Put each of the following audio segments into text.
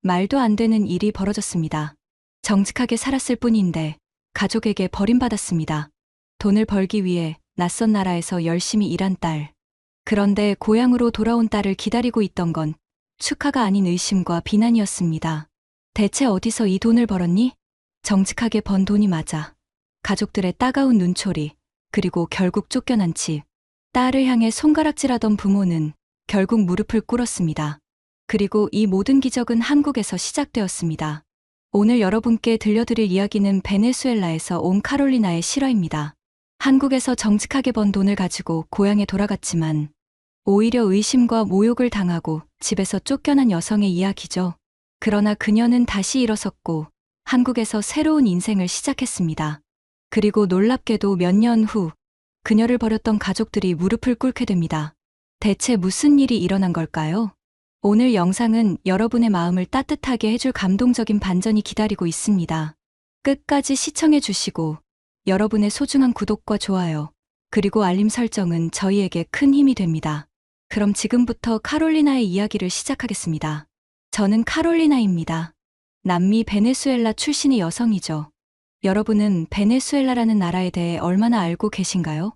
말도 안 되는 일이 벌어졌습니다. 정직하게 살았을 뿐인데 가족에게 버림받았습니다. 돈을 벌기 위해 낯선 나라에서 열심히 일한 딸. 그런데 고향으로 돌아온 딸을 기다리고 있던 건 축하가 아닌 의심과 비난이었습니다. 대체 어디서 이 돈을 벌었니? 정직하게 번 돈이 맞아. 가족들의 따가운 눈초리, 그리고 결국 쫓겨난 집. 딸을 향해 손가락질하던 부모는 결국 무릎을 꿇었습니다. 그리고 이 모든 기적은 한국에서 시작되었습니다. 오늘 여러분께 들려드릴 이야기는 베네수엘라에서 온 카롤리나의 실화입니다. 한국에서 정직하게 번 돈을 가지고 고향에 돌아갔지만 오히려 의심과 모욕을 당하고 집에서 쫓겨난 여성의 이야기죠. 그러나 그녀는 다시 일어섰고 한국에서 새로운 인생을 시작했습니다. 그리고 놀랍게도 몇 년 후 그녀를 버렸던 가족들이 무릎을 꿇게 됩니다. 대체 무슨 일이 일어난 걸까요? 오늘 영상은 여러분의 마음을 따뜻하게 해줄 감동적인 반전이 기다리고 있습니다. 끝까지 시청해 주시고 여러분의 소중한 구독과 좋아요, 그리고 알림 설정은 저희에게 큰 힘이 됩니다. 그럼 지금부터 카롤리나의 이야기를 시작하겠습니다. 저는 카롤리나입니다. 남미 베네수엘라 출신의 여성이죠. 여러분은 베네수엘라라는 나라에 대해 얼마나 알고 계신가요?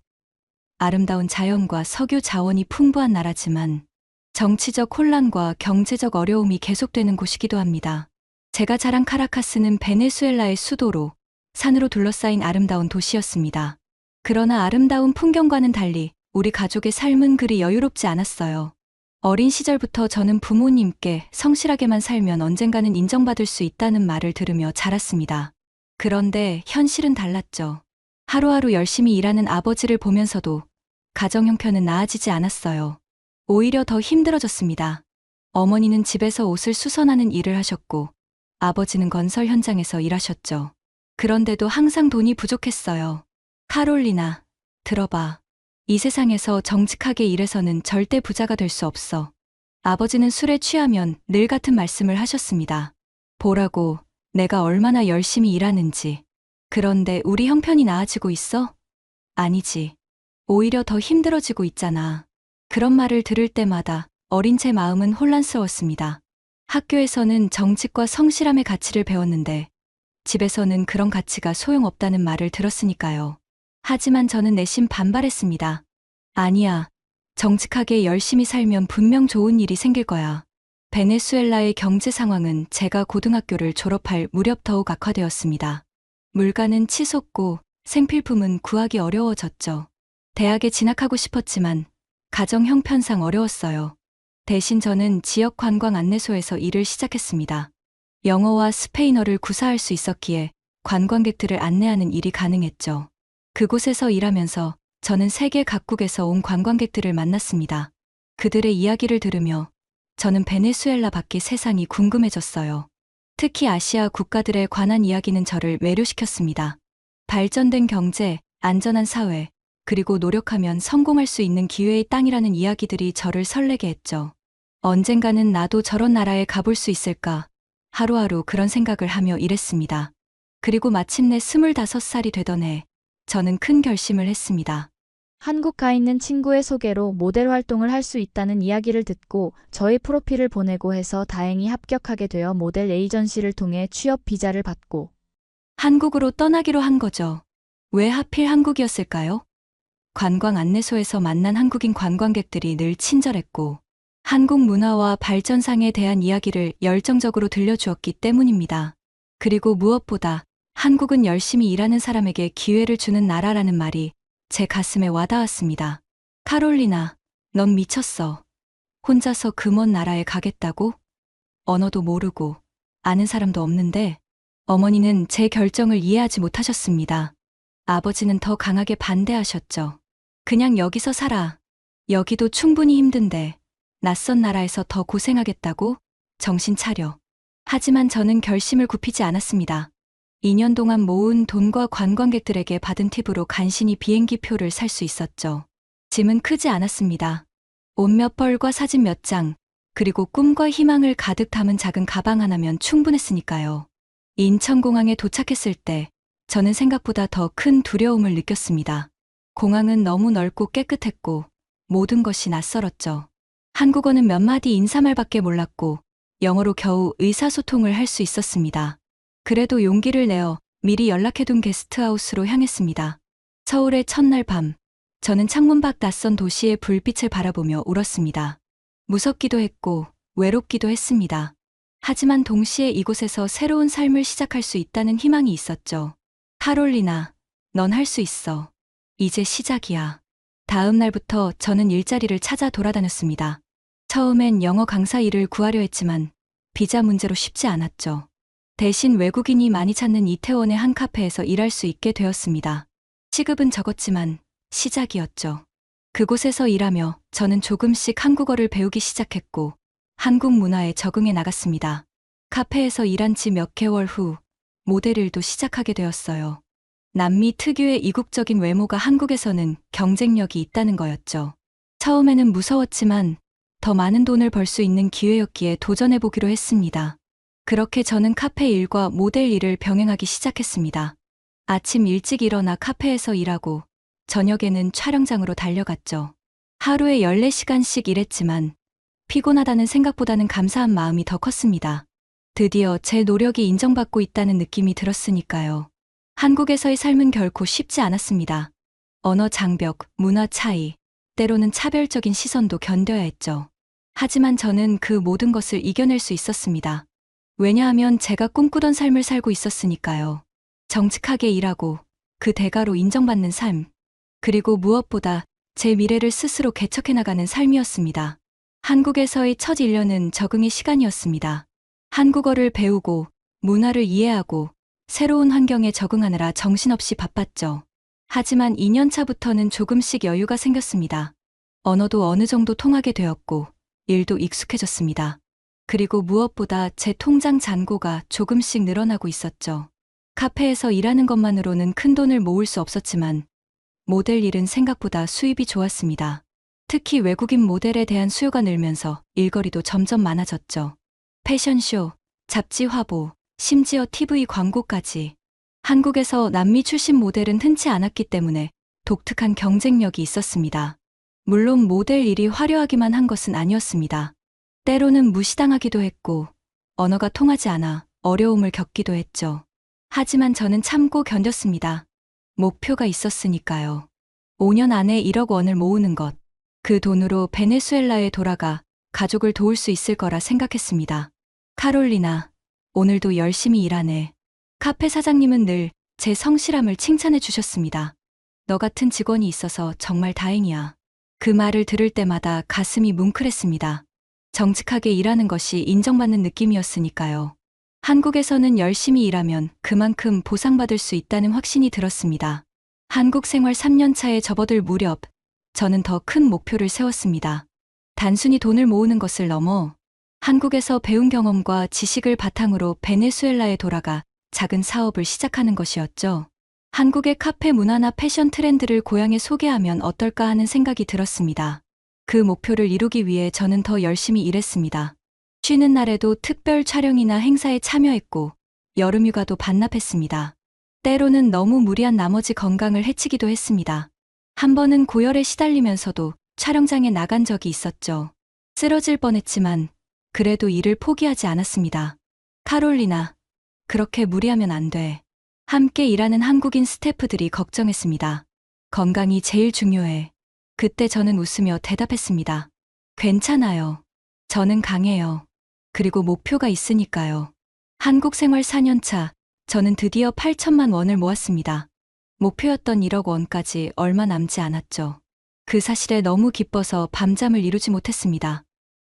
아름다운 자연과 석유 자원이 풍부한 나라지만 정치적 혼란과 경제적 어려움이 계속되는 곳이기도 합니다. 제가 자란 카라카스는 베네수엘라의 수도로 산으로 둘러싸인 아름다운 도시였습니다. 그러나 아름다운 풍경과는 달리 우리 가족의 삶은 그리 여유롭지 않았어요. 어린 시절부터 저는 부모님께 성실하게만 살면 언젠가는 인정받을 수 있다는 말을 들으며 자랐습니다. 그런데 현실은 달랐죠. 하루하루 열심히 일하는 아버지를 보면서도 가정 형편은 나아지지 않았어요. 오히려 더 힘들어졌습니다. 어머니는 집에서 옷을 수선하는 일을 하셨고 아버지는 건설 현장에서 일하셨죠. 그런데도 항상 돈이 부족했어요. 카롤리나, 들어봐. 이 세상에서 정직하게 일해서는 절대 부자가 될 수 없어. 아버지는 술에 취하면 늘 같은 말씀을 하셨습니다. 보라고, 내가 얼마나 열심히 일하는지. 그런데 우리 형편이 나아지고 있어? 아니지. 오히려 더 힘들어지고 있잖아. 그런 말을 들을 때마다 어린 제 마음은 혼란스러웠습니다. 학교에서는 정직과 성실함의 가치를 배웠는데 집에서는 그런 가치가 소용없다는 말을 들었으니까요. 하지만 저는 내심 반발했습니다. 아니야. 정직하게 열심히 살면 분명 좋은 일이 생길 거야. 베네수엘라의 경제 상황은 제가 고등학교를 졸업할 무렵 더욱 악화되었습니다. 물가는 치솟고 생필품은 구하기 어려워졌죠. 대학에 진학하고 싶었지만 가정 형편상 어려웠어요. 대신 저는 지역 관광 안내소에서 일을 시작했습니다. 영어와 스페인어를 구사할 수 있었기에 관광객들을 안내하는 일이 가능했죠. 그곳에서 일하면서 저는 세계 각국에서 온 관광객들을 만났습니다. 그들의 이야기를 들으며 저는 베네수엘라 밖의 세상이 궁금해졌어요. 특히 아시아 국가들에 관한 이야기는 저를 매료시켰습니다. 발전된 경제, 안전한 사회, 그리고 노력하면 성공할 수 있는 기회의 땅이라는 이야기들이 저를 설레게 했죠. 언젠가는 나도 저런 나라에 가볼 수 있을까? 하루하루 그런 생각을 하며 일했습니다. 그리고 마침내 25살이 되던 해, 저는 큰 결심을 했습니다. 한국 가 있는 친구의 소개로 모델 활동을 할 수 있다는 이야기를 듣고 저의 프로필을 보내고 해서 다행히 합격하게 되어 모델 에이전시를 통해 취업 비자를 받고 한국으로 떠나기로 한 거죠. 왜 하필 한국이었을까요? 관광 안내소에서 만난 한국인 관광객들이 늘 친절했고 한국 문화와 발전상에 대한 이야기를 열정적으로 들려주었기 때문입니다. 그리고 무엇보다 한국은 열심히 일하는 사람에게 기회를 주는 나라라는 말이 제 가슴에 와닿았습니다. 카롤리나, 넌 미쳤어. 혼자서 그 먼 나라에 가겠다고? 언어도 모르고 아는 사람도 없는데. 어머니는 제 결정을 이해하지 못하셨습니다. 아버지는 더 강하게 반대하셨죠. 그냥 여기서 살아. 여기도 충분히 힘든데 낯선 나라에서 더 고생하겠다고? 정신 차려. 하지만 저는 결심을 굽히지 않았습니다. 2년 동안 모은 돈과 관광객들에게 받은 팁으로 간신히 비행기 표를 살 수 있었죠. 짐은 크지 않았습니다. 옷 몇 벌과 사진 몇 장, 그리고 꿈과 희망을 가득 담은 작은 가방 하나면 충분했으니까요. 인천공항에 도착했을 때 저는 생각보다 더 큰 두려움을 느꼈습니다. 공항은 너무 넓고 깨끗했고 모든 것이 낯설었죠. 한국어는 몇 마디 인사말밖에 몰랐고 영어로 겨우 의사소통을 할 수 있었습니다. 그래도 용기를 내어 미리 연락해둔 게스트하우스로 향했습니다. 서울의 첫날 밤, 저는 창문 밖 낯선 도시의 불빛을 바라보며 울었습니다. 무섭기도 했고 외롭기도 했습니다. 하지만 동시에 이곳에서 새로운 삶을 시작할 수 있다는 희망이 있었죠. 카롤리나, 넌 할 수 있어. 이제 시작이야. 다음 날부터 저는 일자리를 찾아 돌아다녔습니다. 처음엔 영어 강사 일을 구하려 했지만 비자 문제로 쉽지 않았죠. 대신 외국인이 많이 찾는 이태원의 한 카페에서 일할 수 있게 되었습니다. 시급은 적었지만 시작이었죠. 그곳에서 일하며 저는 조금씩 한국어를 배우기 시작했고 한국 문화에 적응해 나갔습니다. 카페에서 일한 지 몇 개월 후 모델 일도 시작하게 되었어요. 남미 특유의 이국적인 외모가 한국에서는 경쟁력이 있다는 거였죠. 처음에는 무서웠지만 더 많은 돈을 벌 수 있는 기회였기에 도전해보기로 했습니다. 그렇게 저는 카페 일과 모델 일을 병행하기 시작했습니다. 아침 일찍 일어나 카페에서 일하고 저녁에는 촬영장으로 달려갔죠. 하루에 14시간씩 일했지만 피곤하다는 생각보다는 감사한 마음이 더 컸습니다. 드디어 제 노력이 인정받고 있다는 느낌이 들었으니까요. 한국에서의 삶은 결코 쉽지 않았습니다. 언어 장벽, 문화 차이, 때로는 차별적인 시선도 견뎌야 했죠. 하지만 저는 그 모든 것을 이겨낼 수 있었습니다. 왜냐하면 제가 꿈꾸던 삶을 살고 있었으니까요. 정직하게 일하고 그 대가로 인정받는 삶, 그리고 무엇보다 제 미래를 스스로 개척해 나가는 삶이었습니다. 한국에서의 첫 1년은 적응의 시간이었습니다. 한국어를 배우고 문화를 이해하고 새로운 환경에 적응하느라 정신없이 바빴죠. 하지만 2년 차부터는 조금씩 여유가 생겼습니다. 언어도 어느 정도 통하게 되었고 일도 익숙해졌습니다. 그리고 무엇보다 제 통장 잔고가 조금씩 늘어나고 있었죠. 카페에서 일하는 것만으로는 큰 돈을 모을 수 없었지만 모델 일은 생각보다 수입이 좋았습니다. 특히 외국인 모델에 대한 수요가 늘면서 일거리도 점점 많아졌죠. 패션쇼, 잡지 화보, 심지어 TV 광고까지. 한국에서 남미 출신 모델은 흔치 않았기 때문에 독특한 경쟁력이 있었습니다. 물론 모델 일이 화려하기만 한 것은 아니었습니다. 때로는 무시당하기도 했고 언어가 통하지 않아 어려움을 겪기도 했죠. 하지만 저는 참고 견뎠습니다. 목표가 있었으니까요. 5년 안에 1억 원을 모으는 것. 그 돈으로 베네수엘라에 돌아가 가족을 도울 수 있을 거라 생각했습니다. 카롤리나, 오늘도 열심히 일하네. 카페 사장님은 늘 제 성실함을 칭찬해 주셨습니다. 너 같은 직원이 있어서 정말 다행이야. 그 말을 들을 때마다 가슴이 뭉클했습니다. 정직하게 일하는 것이 인정받는 느낌이었으니까요. 한국에서는 열심히 일하면 그만큼 보상받을 수 있다는 확신이 들었습니다. 한국 생활 3년 차에 접어들 무렵, 저는 더 큰 목표를 세웠습니다. 단순히 돈을 모으는 것을 넘어 한국에서 배운 경험과 지식을 바탕으로 베네수엘라에 돌아가 작은 사업을 시작하는 것이었죠. 한국의 카페 문화나 패션 트렌드를 고향에 소개하면 어떨까 하는 생각이 들었습니다. 그 목표를 이루기 위해 저는 더 열심히 일했습니다. 쉬는 날에도 특별 촬영이나 행사에 참여했고 여름휴가도 반납했습니다. 때로는 너무 무리한 나머지 건강을 해치기도 했습니다. 한 번은 고열에 시달리면서도 촬영장에 나간 적이 있었죠. 쓰러질 뻔했지만 그래도 일을 포기하지 않았습니다. 카롤리나, 그렇게 무리하면 안 돼. 함께 일하는 한국인 스태프들이 걱정했습니다. 건강이 제일 중요해. 그때 저는 웃으며 대답했습니다. 괜찮아요. 저는 강해요. 그리고 목표가 있으니까요. 한국 생활 4년 차, 저는 드디어 8천만 원을 모았습니다. 목표였던 1억 원까지 얼마 남지 않았죠. 그 사실에 너무 기뻐서 밤잠을 이루지 못했습니다.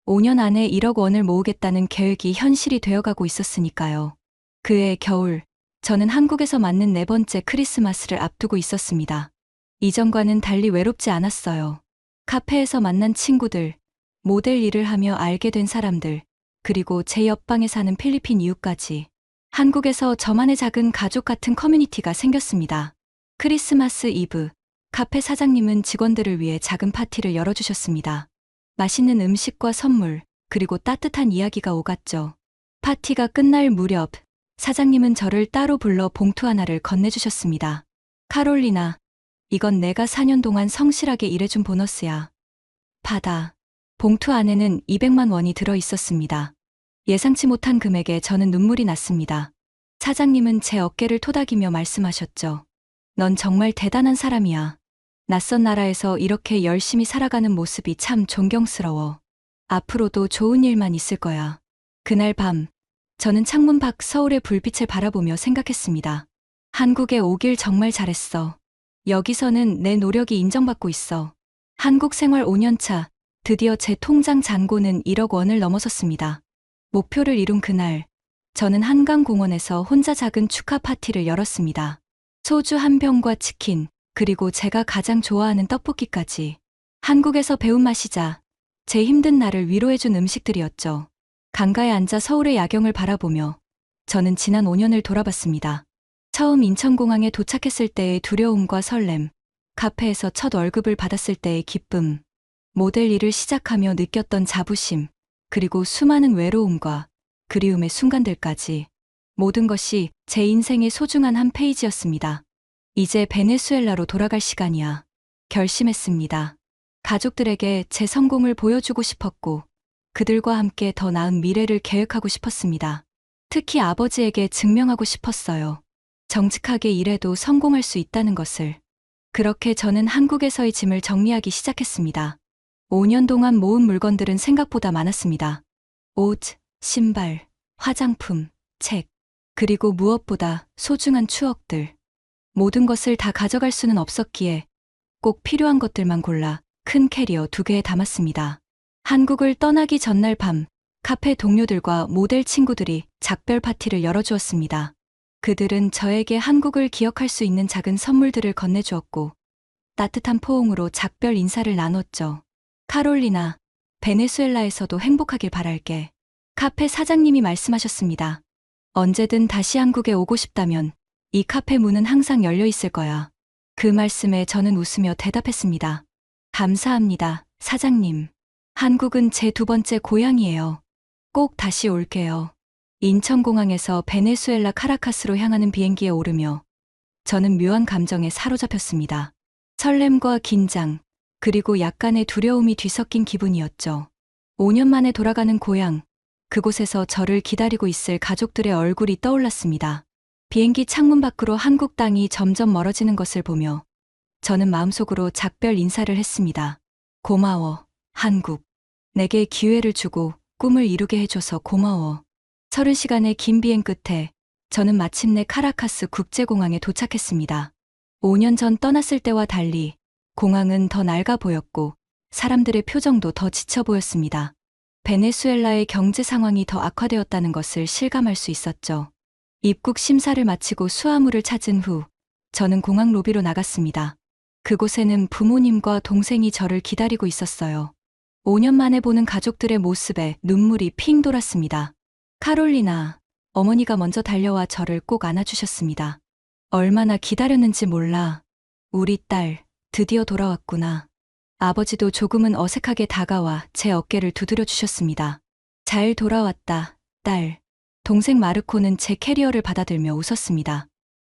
5년 안에 1억 원을 모으겠다는 계획이 현실이 되어가고 있었으니까요. 그해 겨울, 저는 한국에서 맞는 4번째 크리스마스를 앞두고 있었습니다. 이전과는 달리 외롭지 않았어요. 카페에서 만난 친구들, 모델 일을 하며 알게 된 사람들, 그리고 제 옆방에 사는 필리핀 이웃까지. 한국에서 저만의 작은 가족 같은 커뮤니티가 생겼습니다. 크리스마스 이브, 카페 사장님은 직원들을 위해 작은 파티를 열어주셨습니다. 맛있는 음식과 선물, 그리고 따뜻한 이야기가 오갔죠. 파티가 끝날 무렵, 사장님은 저를 따로 불러 봉투 하나를 건네주셨습니다. 카롤리나, 이건 내가 4년 동안 성실하게 일해준 보너스야. 받아. 봉투 안에는 200만 원이 들어 있었습니다. 예상치 못한 금액에 저는 눈물이 났습니다. 사장님은 제 어깨를 토닥이며 말씀하셨죠. 넌 정말 대단한 사람이야. 낯선 나라에서 이렇게 열심히 살아가는 모습이 참 존경스러워. 앞으로도 좋은 일만 있을 거야. 그날 밤, 저는 창문 밖 서울의 불빛을 바라보며 생각했습니다. 한국에 오길 정말 잘했어. 여기서는 내 노력이 인정받고 있어. 한국 생활 5년차, 드디어 제 통장 잔고는 1억 원을 넘어섰습니다. 목표를 이룬 그날, 저는 한강공원에서 혼자 작은 축하 파티를 열었습니다. 소주 한 병과 치킨, 그리고 제가 가장 좋아하는 떡볶이까지. 한국에서 배운 맛이자 제 힘든 날을 위로해준 음식들이었죠. 강가에 앉아 서울의 야경을 바라보며 저는 지난 5년을 돌아봤습니다. 처음 인천공항에 도착했을 때의 두려움과 설렘, 카페에서 첫 월급을 받았을 때의 기쁨, 모델 일을 시작하며 느꼈던 자부심, 그리고 수많은 외로움과 그리움의 순간들까지 모든 것이 제 인생의 소중한 한 페이지였습니다. 이제 베네수엘라로 돌아갈 시간이야. 결심했습니다. 가족들에게 제 성공을 보여주고 싶었고 그들과 함께 더 나은 미래를 계획하고 싶었습니다. 특히 아버지에게 증명하고 싶었어요. 정직하게 일해도 성공할 수 있다는 것을. 그렇게 저는 한국에서의 짐을 정리하기 시작했습니다. 5년 동안 모은 물건들은 생각보다 많았습니다. 옷, 신발, 화장품, 책, 그리고 무엇보다 소중한 추억들. 모든 것을 다 가져갈 수는 없었기에 꼭 필요한 것들만 골라 큰 캐리어 2개에 담았습니다. 한국을 떠나기 전날 밤, 카페 동료들과 모델 친구들이 작별 파티를 열어주었습니다. 그들은 저에게 한국을 기억할 수 있는 작은 선물들을 건네주었고 따뜻한 포옹으로 작별 인사를 나눴죠. 카롤리나, 베네수엘라에서도 행복하길 바랄게. 카페 사장님이 말씀하셨습니다. 언제든 다시 한국에 오고 싶다면 이 카페 문은 항상 열려 있을 거야. 그 말씀에 저는 웃으며 대답했습니다. 감사합니다, 사장님. 한국은 제 2번째 고향이에요. 꼭 다시 올게요. 인천공항에서 베네수엘라 카라카스로 향하는 비행기에 오르며 저는 묘한 감정에 사로잡혔습니다. 설렘과 긴장, 그리고 약간의 두려움이 뒤섞인 기분이었죠. 5년 만에 돌아가는 고향, 그곳에서 저를 기다리고 있을 가족들의 얼굴이 떠올랐습니다. 비행기 창문 밖으로 한국 땅이 점점 멀어지는 것을 보며 저는 마음속으로 작별 인사를 했습니다. 고마워, 한국. 내게 기회를 주고 꿈을 이루게 해줘서 고마워. 30시간의 긴 비행 끝에 저는 마침내 카라카스 국제공항에 도착했습니다. 5년 전 떠났을 때와 달리 공항은 더 낡아 보였고 사람들의 표정도 더 지쳐 보였습니다. 베네수엘라의 경제 상황이 더 악화되었다는 것을 실감할 수 있었죠. 입국 심사를 마치고 수화물을 찾은 후 저는 공항 로비로 나갔습니다. 그곳에는 부모님과 동생이 저를 기다리고 있었어요. 5년 만에 보는 가족들의 모습에 눈물이 핑 돌았습니다. 카롤리나, 어머니가 먼저 달려와 저를 꼭 안아주셨습니다. 얼마나 기다렸는지 몰라. 우리 딸, 드디어 돌아왔구나. 아버지도 조금은 어색하게 다가와 제 어깨를 두드려 주셨습니다. 잘 돌아왔다, 딸. 동생 마르코는 제 캐리어를 받아들며 웃었습니다.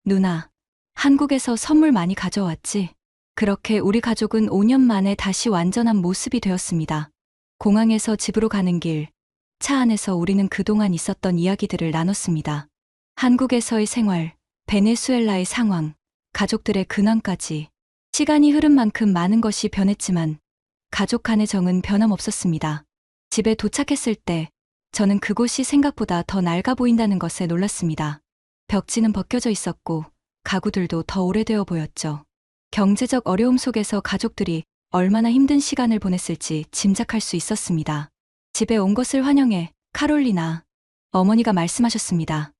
누나, 한국에서 선물 많이 가져왔지? 그렇게 우리 가족은 5년 만에 다시 완전한 모습이 되었습니다. 공항에서 집으로 가는 길, 차 안에서 우리는 그동안 있었던 이야기들을 나눴습니다. 한국에서의 생활, 베네수엘라의 상황, 가족들의 근황까지. 시간이 흐른 만큼 많은 것이 변했지만 가족 간의 정은 변함없었습니다. 집에 도착했을 때 저는 그곳이 생각보다 더 낡아 보인다는 것에 놀랐습니다. 벽지는 벗겨져 있었고 가구들도 더 오래되어 보였죠. 경제적 어려움 속에서 가족들이 얼마나 힘든 시간을 보냈을지 짐작할 수 있었습니다. 집에 온 것을 환영해, 카롤리나. 어머니가 말씀하셨습니다.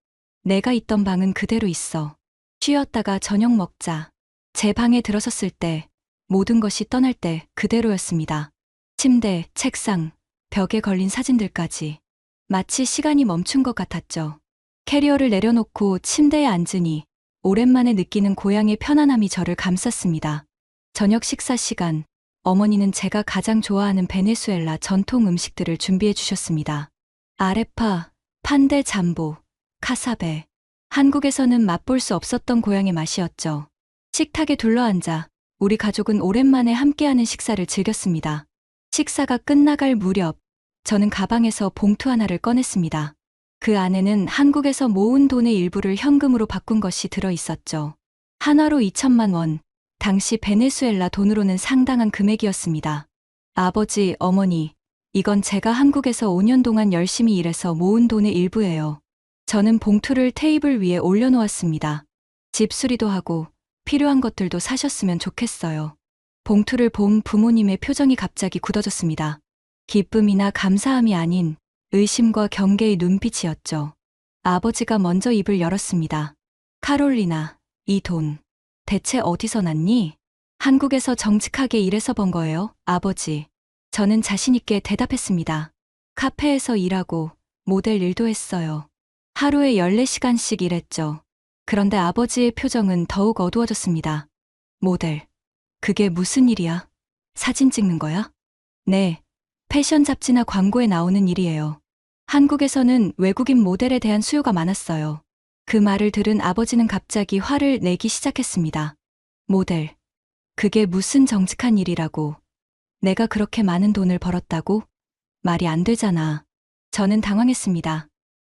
내가 있던 방은 그대로 있어. 쉬었다가 저녁 먹자. 제 방에 들어섰을 때 모든 것이 떠날 때 그대로였습니다. 침대, 책상, 벽에 걸린 사진들까지. 마치 시간이 멈춘 것 같았죠. 캐리어를 내려놓고 침대에 앉으니 오랜만에 느끼는 고향의 편안함이 저를 감쌌습니다. 저녁 식사 시간, 어머니는 제가 가장 좋아하는 베네수엘라 전통 음식들을 준비해 주셨습니다. 아레파, 판데 잠보, 카사베. 한국에서는 맛볼 수 없었던 고향의 맛이었죠. 식탁에 둘러앉아 우리 가족은 오랜만에 함께하는 식사를 즐겼습니다. 식사가 끝나갈 무렵 저는 가방에서 봉투 하나를 꺼냈습니다. 그 안에는 한국에서 모은 돈의 일부를 현금으로 바꾼 것이 들어 있었죠. 한화로 2천만 원, 당시 베네수엘라 돈으로는 상당한 금액이었습니다. 아버지, 어머니, 이건 제가 한국에서 5년 동안 열심히 일해서 모은 돈의 일부예요. 저는 봉투를 테이블 위에 올려놓았습니다. 집 수리도 하고 필요한 것들도 사셨으면 좋겠어요. 봉투를 본 부모님의 표정이 갑자기 굳어졌습니다. 기쁨이나 감사함이 아닌 의심과 경계의 눈빛이었죠. 아버지가 먼저 입을 열었습니다. 카롤리나, 이 돈, 대체 어디서 났니? 한국에서 정직하게 일해서 번 거예요, 아버지. 저는 자신있게 대답했습니다. 카페에서 일하고 모델 일도 했어요. 하루에 14시간씩 일했죠. 그런데 아버지의 표정은 더욱 어두워졌습니다. 모델, 그게 무슨 일이야? 사진 찍는 거야? 네, 패션 잡지나 광고에 나오는 일이에요. 한국에서는 외국인 모델에 대한 수요가 많았어요. 그 말을 들은 아버지는 갑자기 화를 내기 시작했습니다. 모델, 그게 무슨 정직한 일이라고? 내가 그렇게 많은 돈을 벌었다고? 말이 안 되잖아. 저는 당황했습니다.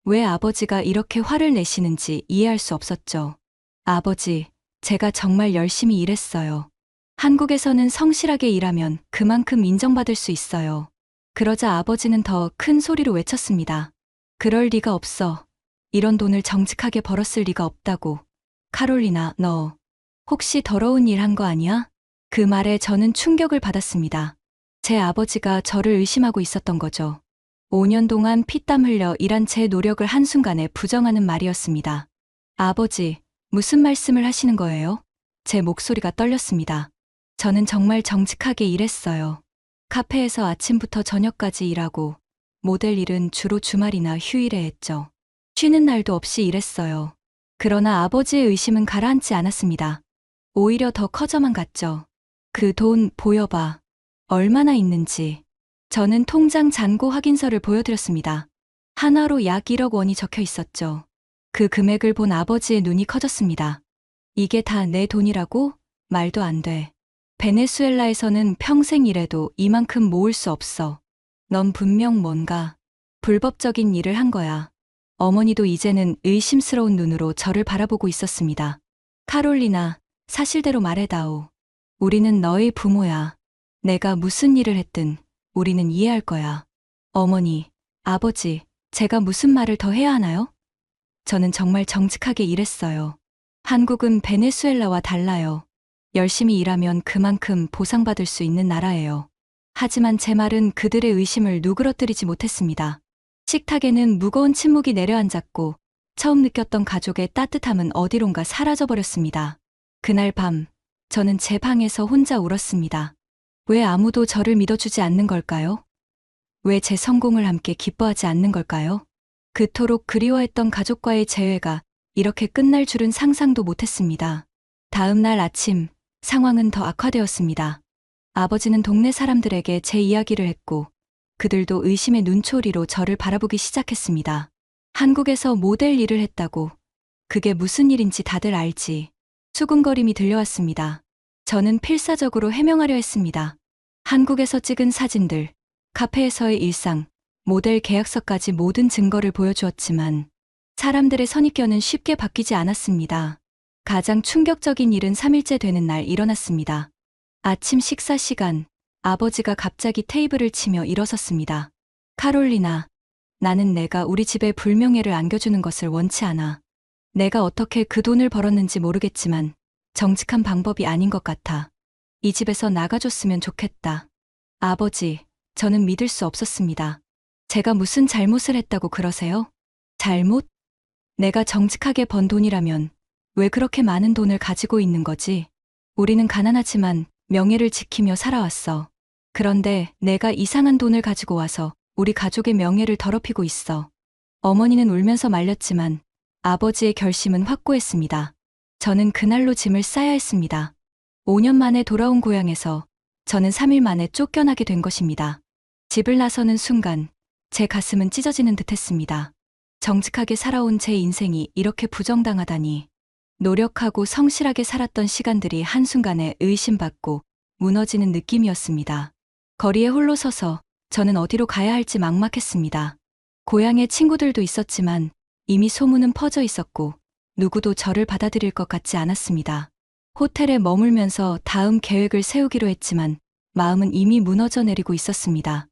왜 아버지가 이렇게 화를 내시는지 이해할 수 없었죠. 아버지, 제가 정말 열심히 일했어요. 한국에서는 성실하게 일하면 그만큼 인정받을 수 있어요. 그러자 아버지는 더 큰 소리로 외쳤습니다. 그럴 리가 없어. 이런 돈을 정직하게 벌었을 리가 없다고. 카롤리나, 너 혹시 더러운 일 한 거 아니야? 그 말에 저는 충격을 받았습니다. 제 아버지가 저를 의심하고 있었던 거죠. 5년 동안 피땀 흘려 일한 제 노력을 한순간에 부정하는 말이었습니다. 아버지, 무슨 말씀을 하시는 거예요? 제 목소리가 떨렸습니다. 저는 정말 정직하게 일했어요. 카페에서 아침부터 저녁까지 일하고 모델 일은 주로 주말이나 휴일에 했죠. 쉬는 날도 없이 일했어요. 그러나 아버지의 의심은 가라앉지 않았습니다. 오히려 더 커져만 갔죠. 그 돈 보여봐. 얼마나 있는지. 저는 통장 잔고 확인서를 보여드렸습니다. 한화로 약 1억 원이 적혀 있었죠. 그 금액을 본 아버지의 눈이 커졌습니다. 이게 다 내 돈이라고? 말도 안 돼. 베네수엘라에서는 평생 일해도 이만큼 모을 수 없어. 넌 분명 뭔가 불법적인 일을 한 거야. 어머니도 이제는 의심스러운 눈으로 저를 바라보고 있었습니다. 카롤리나, 사실대로 말해다오. 우리는 너의 부모야. 내가 무슨 일을 했든 우리는 이해할 거야. 어머니, 아버지, 제가 무슨 말을 더 해야 하나요? 저는 정말 정직하게 일했어요. 한국은 베네수엘라와 달라요. 열심히 일하면 그만큼 보상받을 수 있는 나라예요. 하지만 제 말은 그들의 의심을 누그러뜨리지 못했습니다. 식탁에는 무거운 침묵이 내려앉았고 처음 느꼈던 가족의 따뜻함은 어디론가 사라져버렸습니다. 그날 밤, 저는 제 방에서 혼자 울었습니다. 왜 아무도 저를 믿어주지 않는 걸까요? 왜 제 성공을 함께 기뻐하지 않는 걸까요? 그토록 그리워했던 가족과의 재회가 이렇게 끝날 줄은 상상도 못했습니다. 다음 날 아침, 상황은 더 악화되었습니다. 아버지는 동네 사람들에게 제 이야기를 했고 그들도 의심의 눈초리로 저를 바라보기 시작했습니다. 한국에서 모델 일을 했다고. 그게 무슨 일인지 다들 알지. 수군거림이 들려왔습니다. 저는 필사적으로 해명하려 했습니다. 한국에서 찍은 사진들, 카페에서의 일상, 모델 계약서까지 모든 증거를 보여주었지만 사람들의 선입견은 쉽게 바뀌지 않았습니다. 가장 충격적인 일은 3일째 되는 날 일어났습니다. 아침 식사 시간, 아버지가 갑자기 테이블을 치며 일어섰습니다. 카롤리나, 나는 내가 우리 집에 불명예를 안겨주는 것을 원치 않아. 내가 어떻게 그 돈을 벌었는지 모르겠지만 정직한 방법이 아닌 것 같아. 이 집에서 나가줬으면 좋겠다. 아버지, 저는 믿을 수 없었습니다. 제가 무슨 잘못을 했다고 그러세요? 잘못? 내가 정직하게 번 돈이라면 왜 그렇게 많은 돈을 가지고 있는 거지? 우리는 가난하지만 명예를 지키며 살아왔어. 그런데 내가 이상한 돈을 가지고 와서 우리 가족의 명예를 더럽히고 있어. 어머니는 울면서 말렸지만 아버지의 결심은 확고했습니다. 저는 그날로 짐을 싸야 했습니다. 5년 만에 돌아온 고향에서 저는 3일 만에 쫓겨나게 된 것입니다. 집을 나서는 순간 제 가슴은 찢어지는 듯했습니다. 정직하게 살아온 제 인생이 이렇게 부정당하다니. 노력하고 성실하게 살았던 시간들이 한순간에 의심받고 무너지는 느낌이었습니다. 거리에 홀로 서서 저는 어디로 가야 할지 막막했습니다. 고향에 친구들도 있었지만 이미 소문은 퍼져 있었고 누구도 저를 받아들일 것 같지 않았습니다. 호텔에 머물면서 다음 계획을 세우기로 했지만 마음은 이미 무너져 내리고 있었습니다.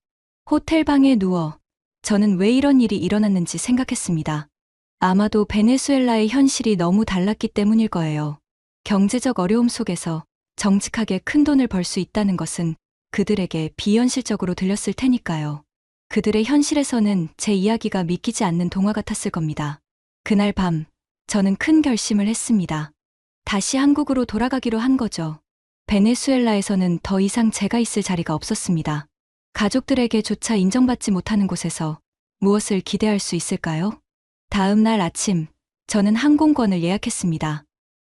호텔 방에 누워 저는 왜 이런 일이 일어났는지 생각했습니다. 아마도 베네수엘라의 현실이 너무 달랐기 때문일 거예요. 경제적 어려움 속에서 정직하게 큰 돈을 벌 수 있다는 것은 그들에게 비현실적으로 들렸을 테니까요. 그들의 현실에서는 제 이야기가 믿기지 않는 동화 같았을 겁니다. 그날 밤, 저는 큰 결심을 했습니다. 다시 한국으로 돌아가기로 한 거죠. 베네수엘라에서는 더 이상 제가 있을 자리가 없었습니다. 가족들에게조차 인정받지 못하는 곳에서 무엇을 기대할 수 있을까요? 다음 날 아침, 저는 항공권을 예약했습니다.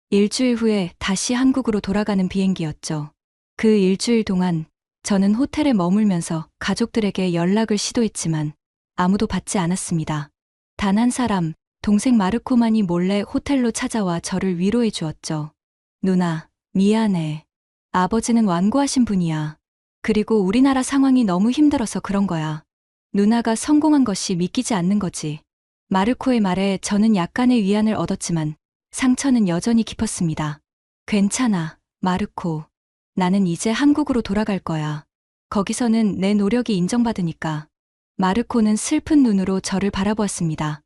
일주일 후에 다시 한국으로 돌아가는 비행기였죠. 그 일주일 동안 저는 호텔에 머물면서 가족들에게 연락을 시도했지만 아무도 받지 않았습니다. 단 한 사람, 동생 마르코만이 몰래 호텔로 찾아와 저를 위로해 주었죠. 누나, 미안해. 아버지는 완고하신 분이야. 그리고 우리나라 상황이 너무 힘들어서 그런 거야. 누나가 성공한 것이 믿기지 않는 거지. 마르코의 말에 저는 약간의 위안을 얻었지만 상처는 여전히 깊었습니다. 괜찮아, 마르코. 나는 이제 한국으로 돌아갈 거야. 거기서는 내 노력이 인정받으니까. 마르코는 슬픈 눈으로 저를 바라보았습니다.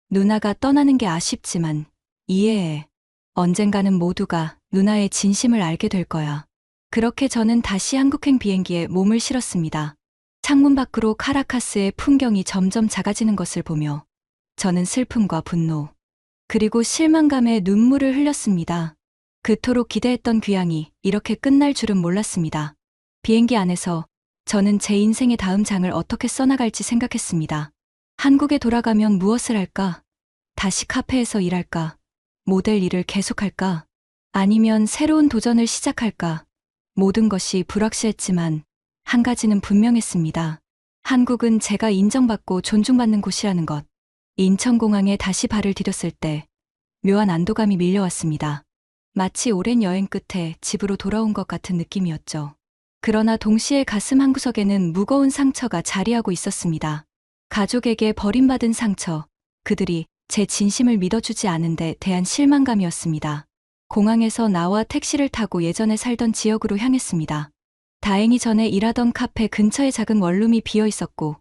누나가 떠나는 게 아쉽지만 이해해. 언젠가는 모두가 누나의 진심을 알게 될 거야. 그렇게 저는 다시 한국행 비행기에 몸을 실었습니다. 창문 밖으로 카라카스의 풍경이 점점 작아지는 것을 보며 저는 슬픔과 분노, 그리고 실망감에 눈물을 흘렸습니다. 그토록 기대했던 귀향이 이렇게 끝날 줄은 몰랐습니다. 비행기 안에서 저는 제 인생의 다음 장을 어떻게 써나갈지 생각했습니다. 한국에 돌아가면 무엇을 할까? 다시 카페에서 일할까? 모델 일을 계속할까? 아니면 새로운 도전을 시작할까? 모든 것이 불확실했지만 한 가지는 분명했습니다. 한국은 제가 인정받고 존중받는 곳이라는 것. 인천공항에 다시 발을 디뎠을 때 묘한 안도감이 밀려왔습니다. 마치 오랜 여행 끝에 집으로 돌아온 것 같은 느낌이었죠. 그러나 동시에 가슴 한구석에는 무거운 상처가 자리하고 있었습니다. 가족에게 버림받은 상처, 그들이 제 진심을 믿어주지 않은 데 대한 실망감이었습니다. 공항에서 나와 택시를 타고 예전에 살던 지역으로 향했습니다. 다행히 전에 일하던 카페 근처에 작은 원룸이 비어 있었고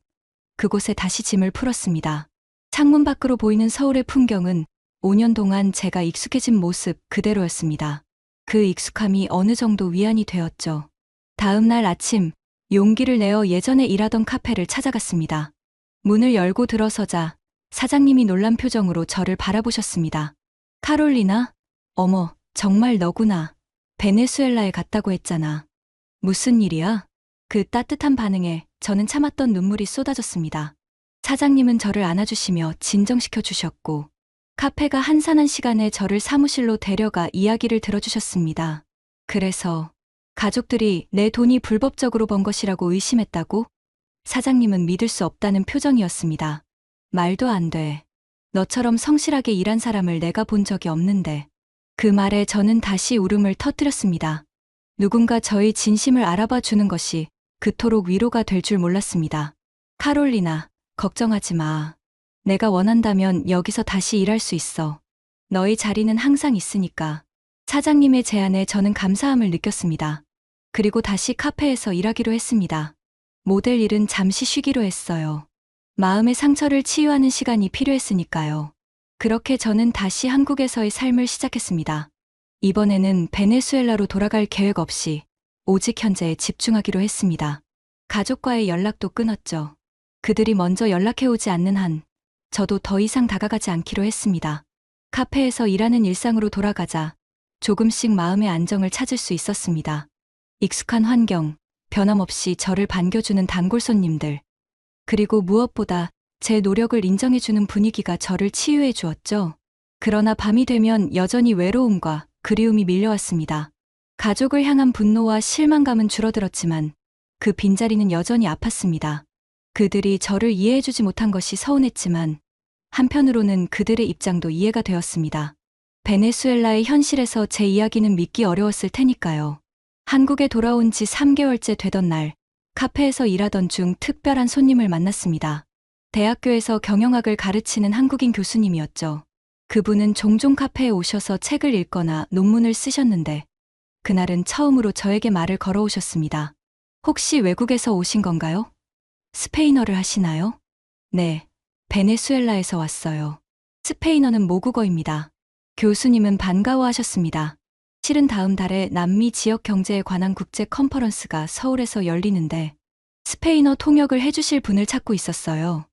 그곳에 다시 짐을 풀었습니다. 창문 밖으로 보이는 서울의 풍경은 5년 동안 제가 익숙해진 모습 그대로였습니다. 그 익숙함이 어느 정도 위안이 되었죠. 다음 날 아침, 용기를 내어 예전에 일하던 카페를 찾아갔습니다. 문을 열고 들어서자 사장님이 놀란 표정으로 저를 바라보셨습니다. 카롤리나? 어머, 정말 너구나. 베네수엘라에 갔다고 했잖아. 무슨 일이야? 그 따뜻한 반응에 저는 참았던 눈물이 쏟아졌습니다. 사장님은 저를 안아주시며 진정시켜 주셨고 카페가 한산한 시간에 저를 사무실로 데려가 이야기를 들어주셨습니다. 그래서 가족들이 내 돈이 불법적으로 번 것이라고 의심했다고? 사장님은 믿을 수 없다는 표정이었습니다. 말도 안 돼. 너처럼 성실하게 일한 사람을 내가 본 적이 없는데. 그 말에 저는 다시 울음을 터뜨렸습니다. 누군가 저의 진심을 알아봐 주는 것이 그토록 위로가 될 줄 몰랐습니다. 카롤리나, 걱정하지 마. 내가 원한다면 여기서 다시 일할 수 있어. 너의 자리는 항상 있으니까. 사장님의 제안에 저는 감사함을 느꼈습니다. 그리고 다시 카페에서 일하기로 했습니다. 모델 일은 잠시 쉬기로 했어요. 마음의 상처를 치유하는 시간이 필요했으니까요. 그렇게 저는 다시 한국에서의 삶을 시작했습니다. 이번에는 베네수엘라로 돌아갈 계획 없이 오직 현재에 집중하기로 했습니다. 가족과의 연락도 끊었죠. 그들이 먼저 연락해오지 않는 한 저도 더 이상 다가가지 않기로 했습니다. 카페에서 일하는 일상으로 돌아가자 조금씩 마음의 안정을 찾을 수 있었습니다. 익숙한 환경, 변함없이 저를 반겨주는 단골 손님들, 그리고 무엇보다 제 노력을 인정해주는 분위기가 저를 치유해 주었죠. 그러나 밤이 되면 여전히 외로움과 그리움이 밀려왔습니다. 가족을 향한 분노와 실망감은 줄어들었지만 그 빈자리는 여전히 아팠습니다. 그들이 저를 이해해주지 못한 것이 서운했지만 한편으로는 그들의 입장도 이해가 되었습니다. 베네수엘라의 현실에서 제 이야기는 믿기 어려웠을 테니까요. 한국에 돌아온 지 3개월째 되던 날, 카페에서 일하던 중 특별한 손님을 만났습니다. 대학교에서 경영학을 가르치는 한국인 교수님이었죠. 그분은 종종 카페에 오셔서 책을 읽거나 논문을 쓰셨는데 그날은 처음으로 저에게 말을 걸어오셨습니다. 혹시 외국에서 오신 건가요? 스페인어를 하시나요? 네, 베네수엘라에서 왔어요. 스페인어는 모국어입니다. 교수님은 반가워하셨습니다. 실은 다음 달에 남미 지역 경제에 관한 국제 컨퍼런스가 서울에서 열리는데 스페인어 통역을 해주실 분을 찾고 있었어요.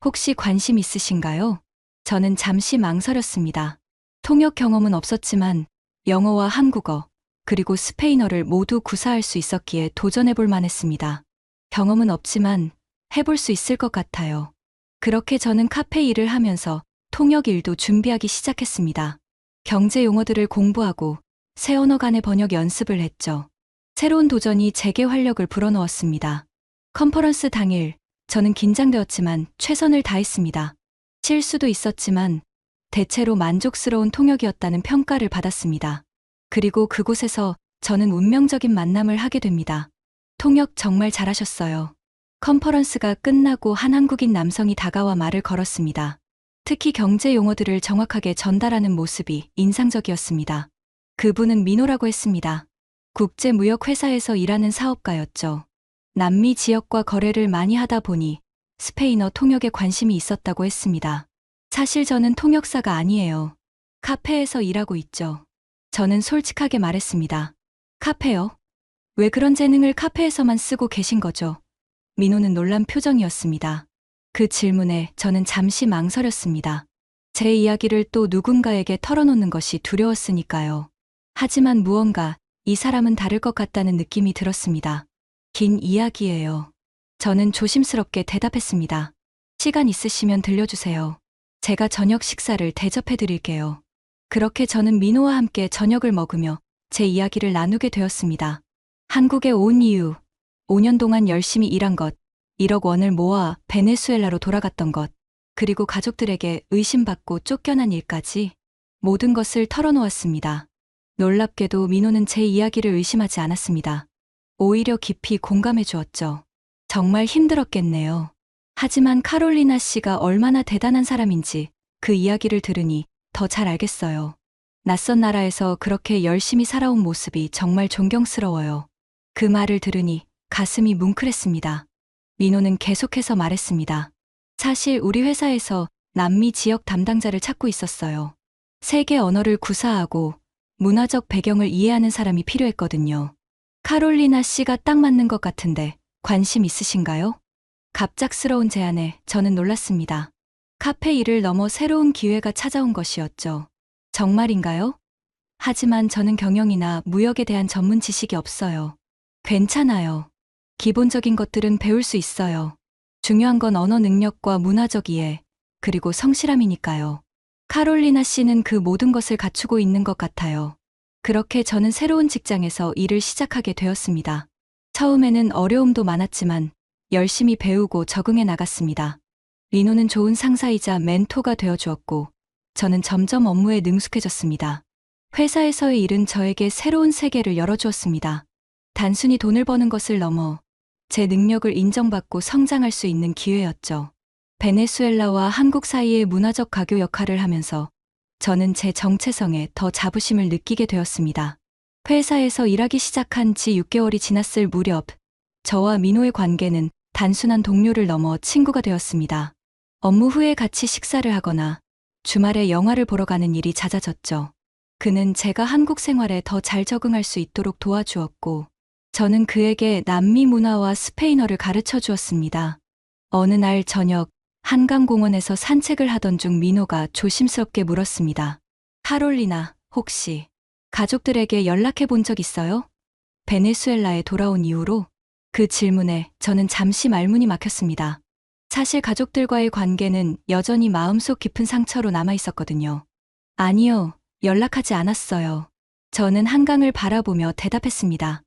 혹시 관심 있으신가요? 저는 잠시 망설였습니다. 통역 경험은 없었지만 영어와 한국어, 그리고 스페인어를 모두 구사할 수 있었기에 도전해볼 만했습니다. 경험은 없지만 해볼 수 있을 것 같아요. 그렇게 저는 카페 일을 하면서 통역 일도 준비하기 시작했습니다. 경제 용어들을 공부하고 새 언어 간의 번역 연습을 했죠. 새로운 도전이 제게 활력을 불어넣었습니다. 컨퍼런스 당일, 저는 긴장되었지만 최선을 다했습니다. 실수도 있었지만 대체로 만족스러운 통역이었다는 평가를 받았습니다. 그리고 그곳에서 저는 운명적인 만남을 하게 됩니다. 통역 정말 잘하셨어요. 컨퍼런스가 끝나고 한 한국인 남성이 다가와 말을 걸었습니다. 특히 경제 용어들을 정확하게 전달하는 모습이 인상적이었습니다. 그분은 민호라고 했습니다. 국제무역회사에서 일하는 사업가였죠. 남미 지역과 거래를 많이 하다 보니 스페인어 통역에 관심이 있었다고 했습니다. 사실 저는 통역사가 아니에요. 카페에서 일하고 있죠. 저는 솔직하게 말했습니다. 카페요? 왜 그런 재능을 카페에서만 쓰고 계신 거죠? 민호는 놀란 표정이었습니다. 그 질문에 저는 잠시 망설였습니다. 제 이야기를 또 누군가에게 털어놓는 것이 두려웠으니까요. 하지만 무언가 이 사람은 다를 것 같다는 느낌이 들었습니다. 긴 이야기예요. 저는 조심스럽게 대답했습니다. 시간 있으시면 들려주세요. 제가 저녁 식사를 대접해 드릴게요. 그렇게 저는 민호와 함께 저녁을 먹으며 제 이야기를 나누게 되었습니다. 한국에 온 이유, 5년 동안 열심히 일한 것, 1억 원을 모아 베네수엘라로 돌아갔던 것, 그리고 가족들에게 의심받고 쫓겨난 일까지 모든 것을 털어놓았습니다. 놀랍게도 민호는 제 이야기를 의심하지 않았습니다. 오히려 깊이 공감해 주었죠. 정말 힘들었겠네요. 하지만 카롤리나 씨가 얼마나 대단한 사람인지 그 이야기를 들으니 더 잘 알겠어요. 낯선 나라에서 그렇게 열심히 살아온 모습이 정말 존경스러워요. 그 말을 들으니 가슴이 뭉클했습니다. 민호는 계속해서 말했습니다. 사실 우리 회사에서 남미 지역 담당자를 찾고 있었어요. 세계 언어를 구사하고 문화적 배경을 이해하는 사람이 필요했거든요. 카롤리나 씨가 딱 맞는 것 같은데 관심 있으신가요? 갑작스러운 제안에 저는 놀랐습니다. 카페 일을 넘어 새로운 기회가 찾아온 것이었죠. 정말인가요? 하지만 저는 경영이나 무역에 대한 전문 지식이 없어요. 괜찮아요. 기본적인 것들은 배울 수 있어요. 중요한 건 언어 능력과 문화적 이해, 그리고 성실함이니까요. 카롤리나 씨는 그 모든 것을 갖추고 있는 것 같아요. 그렇게 저는 새로운 직장에서 일을 시작하게 되었습니다. 처음에는 어려움도 많았지만 열심히 배우고 적응해 나갔습니다. 민호는 좋은 상사이자 멘토가 되어주었고 저는 점점 업무에 능숙해졌습니다. 회사에서의 일은 저에게 새로운 세계를 열어주었습니다. 단순히 돈을 버는 것을 넘어 제 능력을 인정받고 성장할 수 있는 기회였죠. 베네수엘라와 한국 사이의 문화적 가교 역할을 하면서 저는 제 정체성에 더 자부심을 느끼게 되었습니다. 회사에서 일하기 시작한 지 6개월이 지났을 무렵, 저와 민호의 관계는 단순한 동료를 넘어 친구가 되었습니다. 업무 후에 같이 식사를 하거나 주말에 영화를 보러 가는 일이 잦아졌죠. 그는 제가 한국 생활에 더 잘 적응할 수 있도록 도와주었고, 저는 그에게 남미 문화와 스페인어를 가르쳐 주었습니다. 어느 날 저녁, 한강공원에서 산책을 하던 중 민호가 조심스럽게 물었습니다. 카롤리나, 혹시 가족들에게 연락해 본 적 있어요? 베네수엘라에 돌아온 이후로? 그 질문에 저는 잠시 말문이 막혔습니다. 사실 가족들과의 관계는 여전히 마음속 깊은 상처로 남아 있었거든요. 아니요, 연락하지 않았어요. 저는 한강을 바라보며 대답했습니다.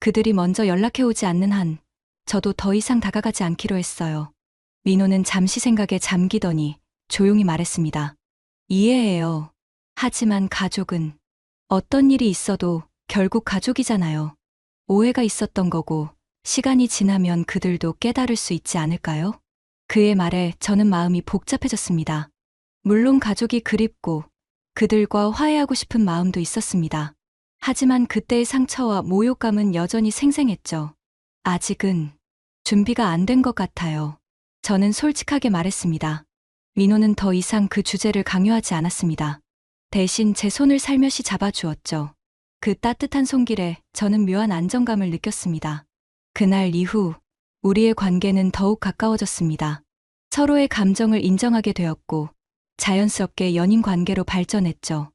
그들이 먼저 연락해 오지 않는 한, 저도 더 이상 다가가지 않기로 했어요. 민호는 잠시 생각에 잠기더니 조용히 말했습니다. 이해해요. 하지만 가족은 어떤 일이 있어도 결국 가족이잖아요. 오해가 있었던 거고 시간이 지나면 그들도 깨달을 수 있지 않을까요? 그의 말에 저는 마음이 복잡해졌습니다. 물론 가족이 그립고 그들과 화해하고 싶은 마음도 있었습니다. 하지만 그때의 상처와 모욕감은 여전히 생생했죠. 아직은 준비가 안 된 것 같아요. 저는 솔직하게 말했습니다. 민호는 더 이상 그 주제를 강요하지 않았습니다. 대신 제 손을 살며시 잡아주었죠. 그 따뜻한 손길에 저는 묘한 안정감을 느꼈습니다. 그날 이후 우리의 관계는 더욱 가까워졌습니다. 서로의 감정을 인정하게 되었고 자연스럽게 연인 관계로 발전했죠.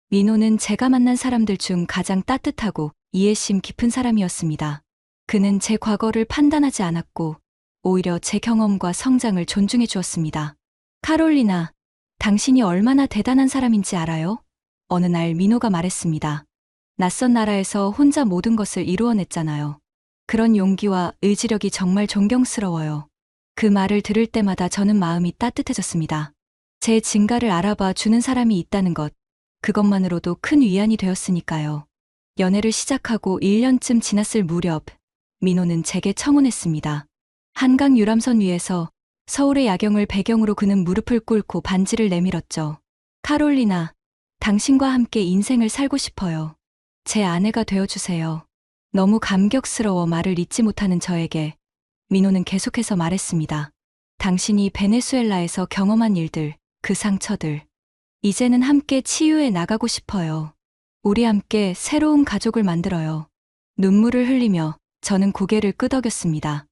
민호는 제가 만난 사람들 중 가장 따뜻하고 이해심 깊은 사람이었습니다. 그는 제 과거를 판단하지 않았고 오히려 제 경험과 성장을 존중해 주었습니다. 카롤리나, 당신이 얼마나 대단한 사람인지 알아요? 어느 날 민호가 말했습니다. 낯선 나라에서 혼자 모든 것을 이루어냈잖아요. 그런 용기와 의지력이 정말 존경스러워요. 그 말을 들을 때마다 저는 마음이 따뜻해졌습니다. 제 진가를 알아봐 주는 사람이 있다는 것, 그것만으로도 큰 위안이 되었으니까요. 연애를 시작하고 1년쯤 지났을 무렵, 민호는 제게 청혼했습니다. 한강 유람선 위에서 서울의 야경을 배경으로 그는 무릎을 꿇고 반지를 내밀었죠. 카롤리나, 당신과 함께 인생을 살고 싶어요. 제 아내가 되어주세요. 너무 감격스러워 말을 잇지 못하는 저에게 민호는 계속해서 말했습니다. 당신이 베네수엘라에서 경험한 일들, 그 상처들, 이제는 함께 치유해 나가고 싶어요. 우리 함께 새로운 가족을 만들어요. 눈물을 흘리며 저는 고개를 끄덕였습니다.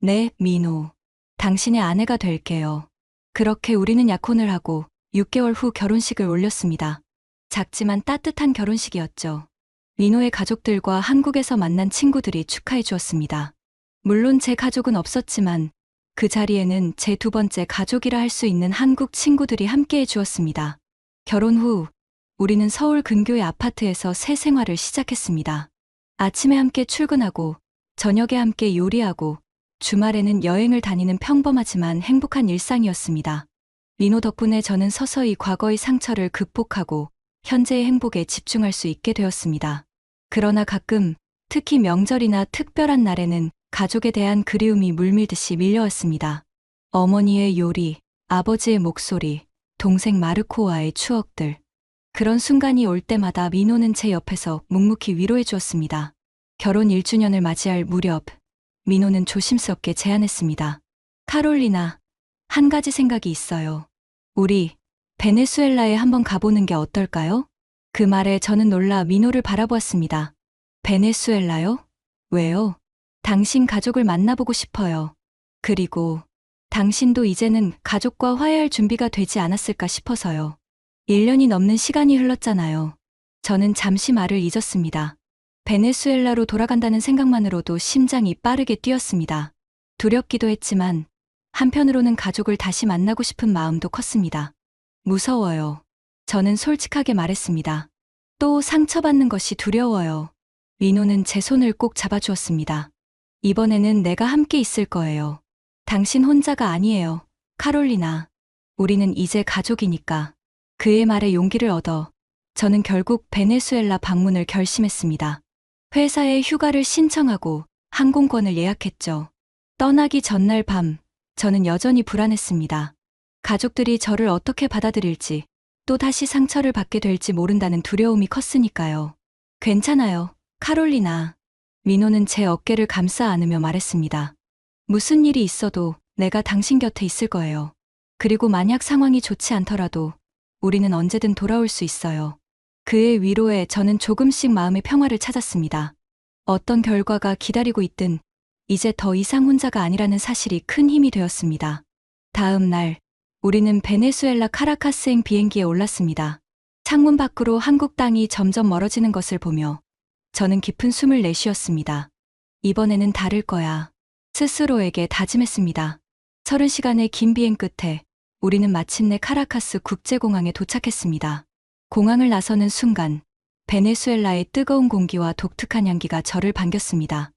네, 민호. 당신의 아내가 될게요. 그렇게 우리는 약혼을 하고 6개월 후 결혼식을 올렸습니다. 작지만 따뜻한 결혼식이었죠. 민호의 가족들과 한국에서 만난 친구들이 축하해 주었습니다. 물론 제 가족은 없었지만 그 자리에는 제 두 번째 가족이라 할 수 있는 한국 친구들이 함께해 주었습니다. 결혼 후 우리는 서울 근교의 아파트에서 새 생활을 시작했습니다. 아침에 함께 출근하고 저녁에 함께 요리하고 주말에는 여행을 다니는 평범하지만 행복한 일상이었습니다. 민호 덕분에 저는 서서히 과거의 상처를 극복하고 현재의 행복에 집중할 수 있게 되었습니다. 그러나 가끔, 특히 명절이나 특별한 날에는 가족에 대한 그리움이 물밀듯이 밀려왔습니다. 어머니의 요리, 아버지의 목소리, 동생 마르코와의 추억들. 그런 순간이 올 때마다 민호는 제 옆에서 묵묵히 위로해 주었습니다. 결혼 1주년을 맞이할 무렵, 민호는 조심스럽게 제안했습니다. 카롤리나, 한 가지 생각이 있어요. 우리 베네수엘라에 한번 가보는 게 어떨까요? 그 말에 저는 놀라 민호를 바라보았습니다. 베네수엘라요? 왜요? 당신 가족을 만나보고 싶어요. 그리고 당신도 이제는 가족과 화해할 준비가 되지 않았을까 싶어서요. 1년이 넘는 시간이 흘렀잖아요. 저는 잠시 말을 잊었습니다. 베네수엘라로 돌아간다는 생각만으로도 심장이 빠르게 뛰었습니다. 두렵기도 했지만 한편으로는 가족을 다시 만나고 싶은 마음도 컸습니다. 무서워요. 저는 솔직하게 말했습니다. 또 상처받는 것이 두려워요. 민호는 제 손을 꼭 잡아주었습니다. 이번에는 내가 함께 있을 거예요. 당신 혼자가 아니에요. 카롤리나. 우리는 이제 가족이니까. 그의 말에 용기를 얻어 저는 결국 베네수엘라 방문을 결심했습니다. 회사에 휴가를 신청하고 항공권을 예약했죠. 떠나기 전날 밤, 저는 여전히 불안했습니다. 가족들이 저를 어떻게 받아들일지, 또 다시 상처를 받게 될지 모른다는 두려움이 컸으니까요. 괜찮아요, 카롤리나. 민호는 제 어깨를 감싸 안으며 말했습니다. 무슨 일이 있어도 내가 당신 곁에 있을 거예요. 그리고 만약 상황이 좋지 않더라도 우리는 언제든 돌아올 수 있어요. 그의 위로에 저는 조금씩 마음의 평화를 찾았습니다. 어떤 결과가 기다리고 있든 이제 더 이상 혼자가 아니라는 사실이 큰 힘이 되었습니다. 다음 날, 우리는 베네수엘라 카라카스행 비행기에 올랐습니다. 창문 밖으로 한국 땅이 점점 멀어지는 것을 보며 저는 깊은 숨을 내쉬었습니다. 이번에는 다를 거야. 스스로에게 다짐했습니다. 30시간의 긴 비행 끝에 우리는 마침내 카라카스 국제공항에 도착했습니다. 공항을 나서는 순간 베네수엘라의 뜨거운 공기와 독특한 향기가 저를 반겼습니다.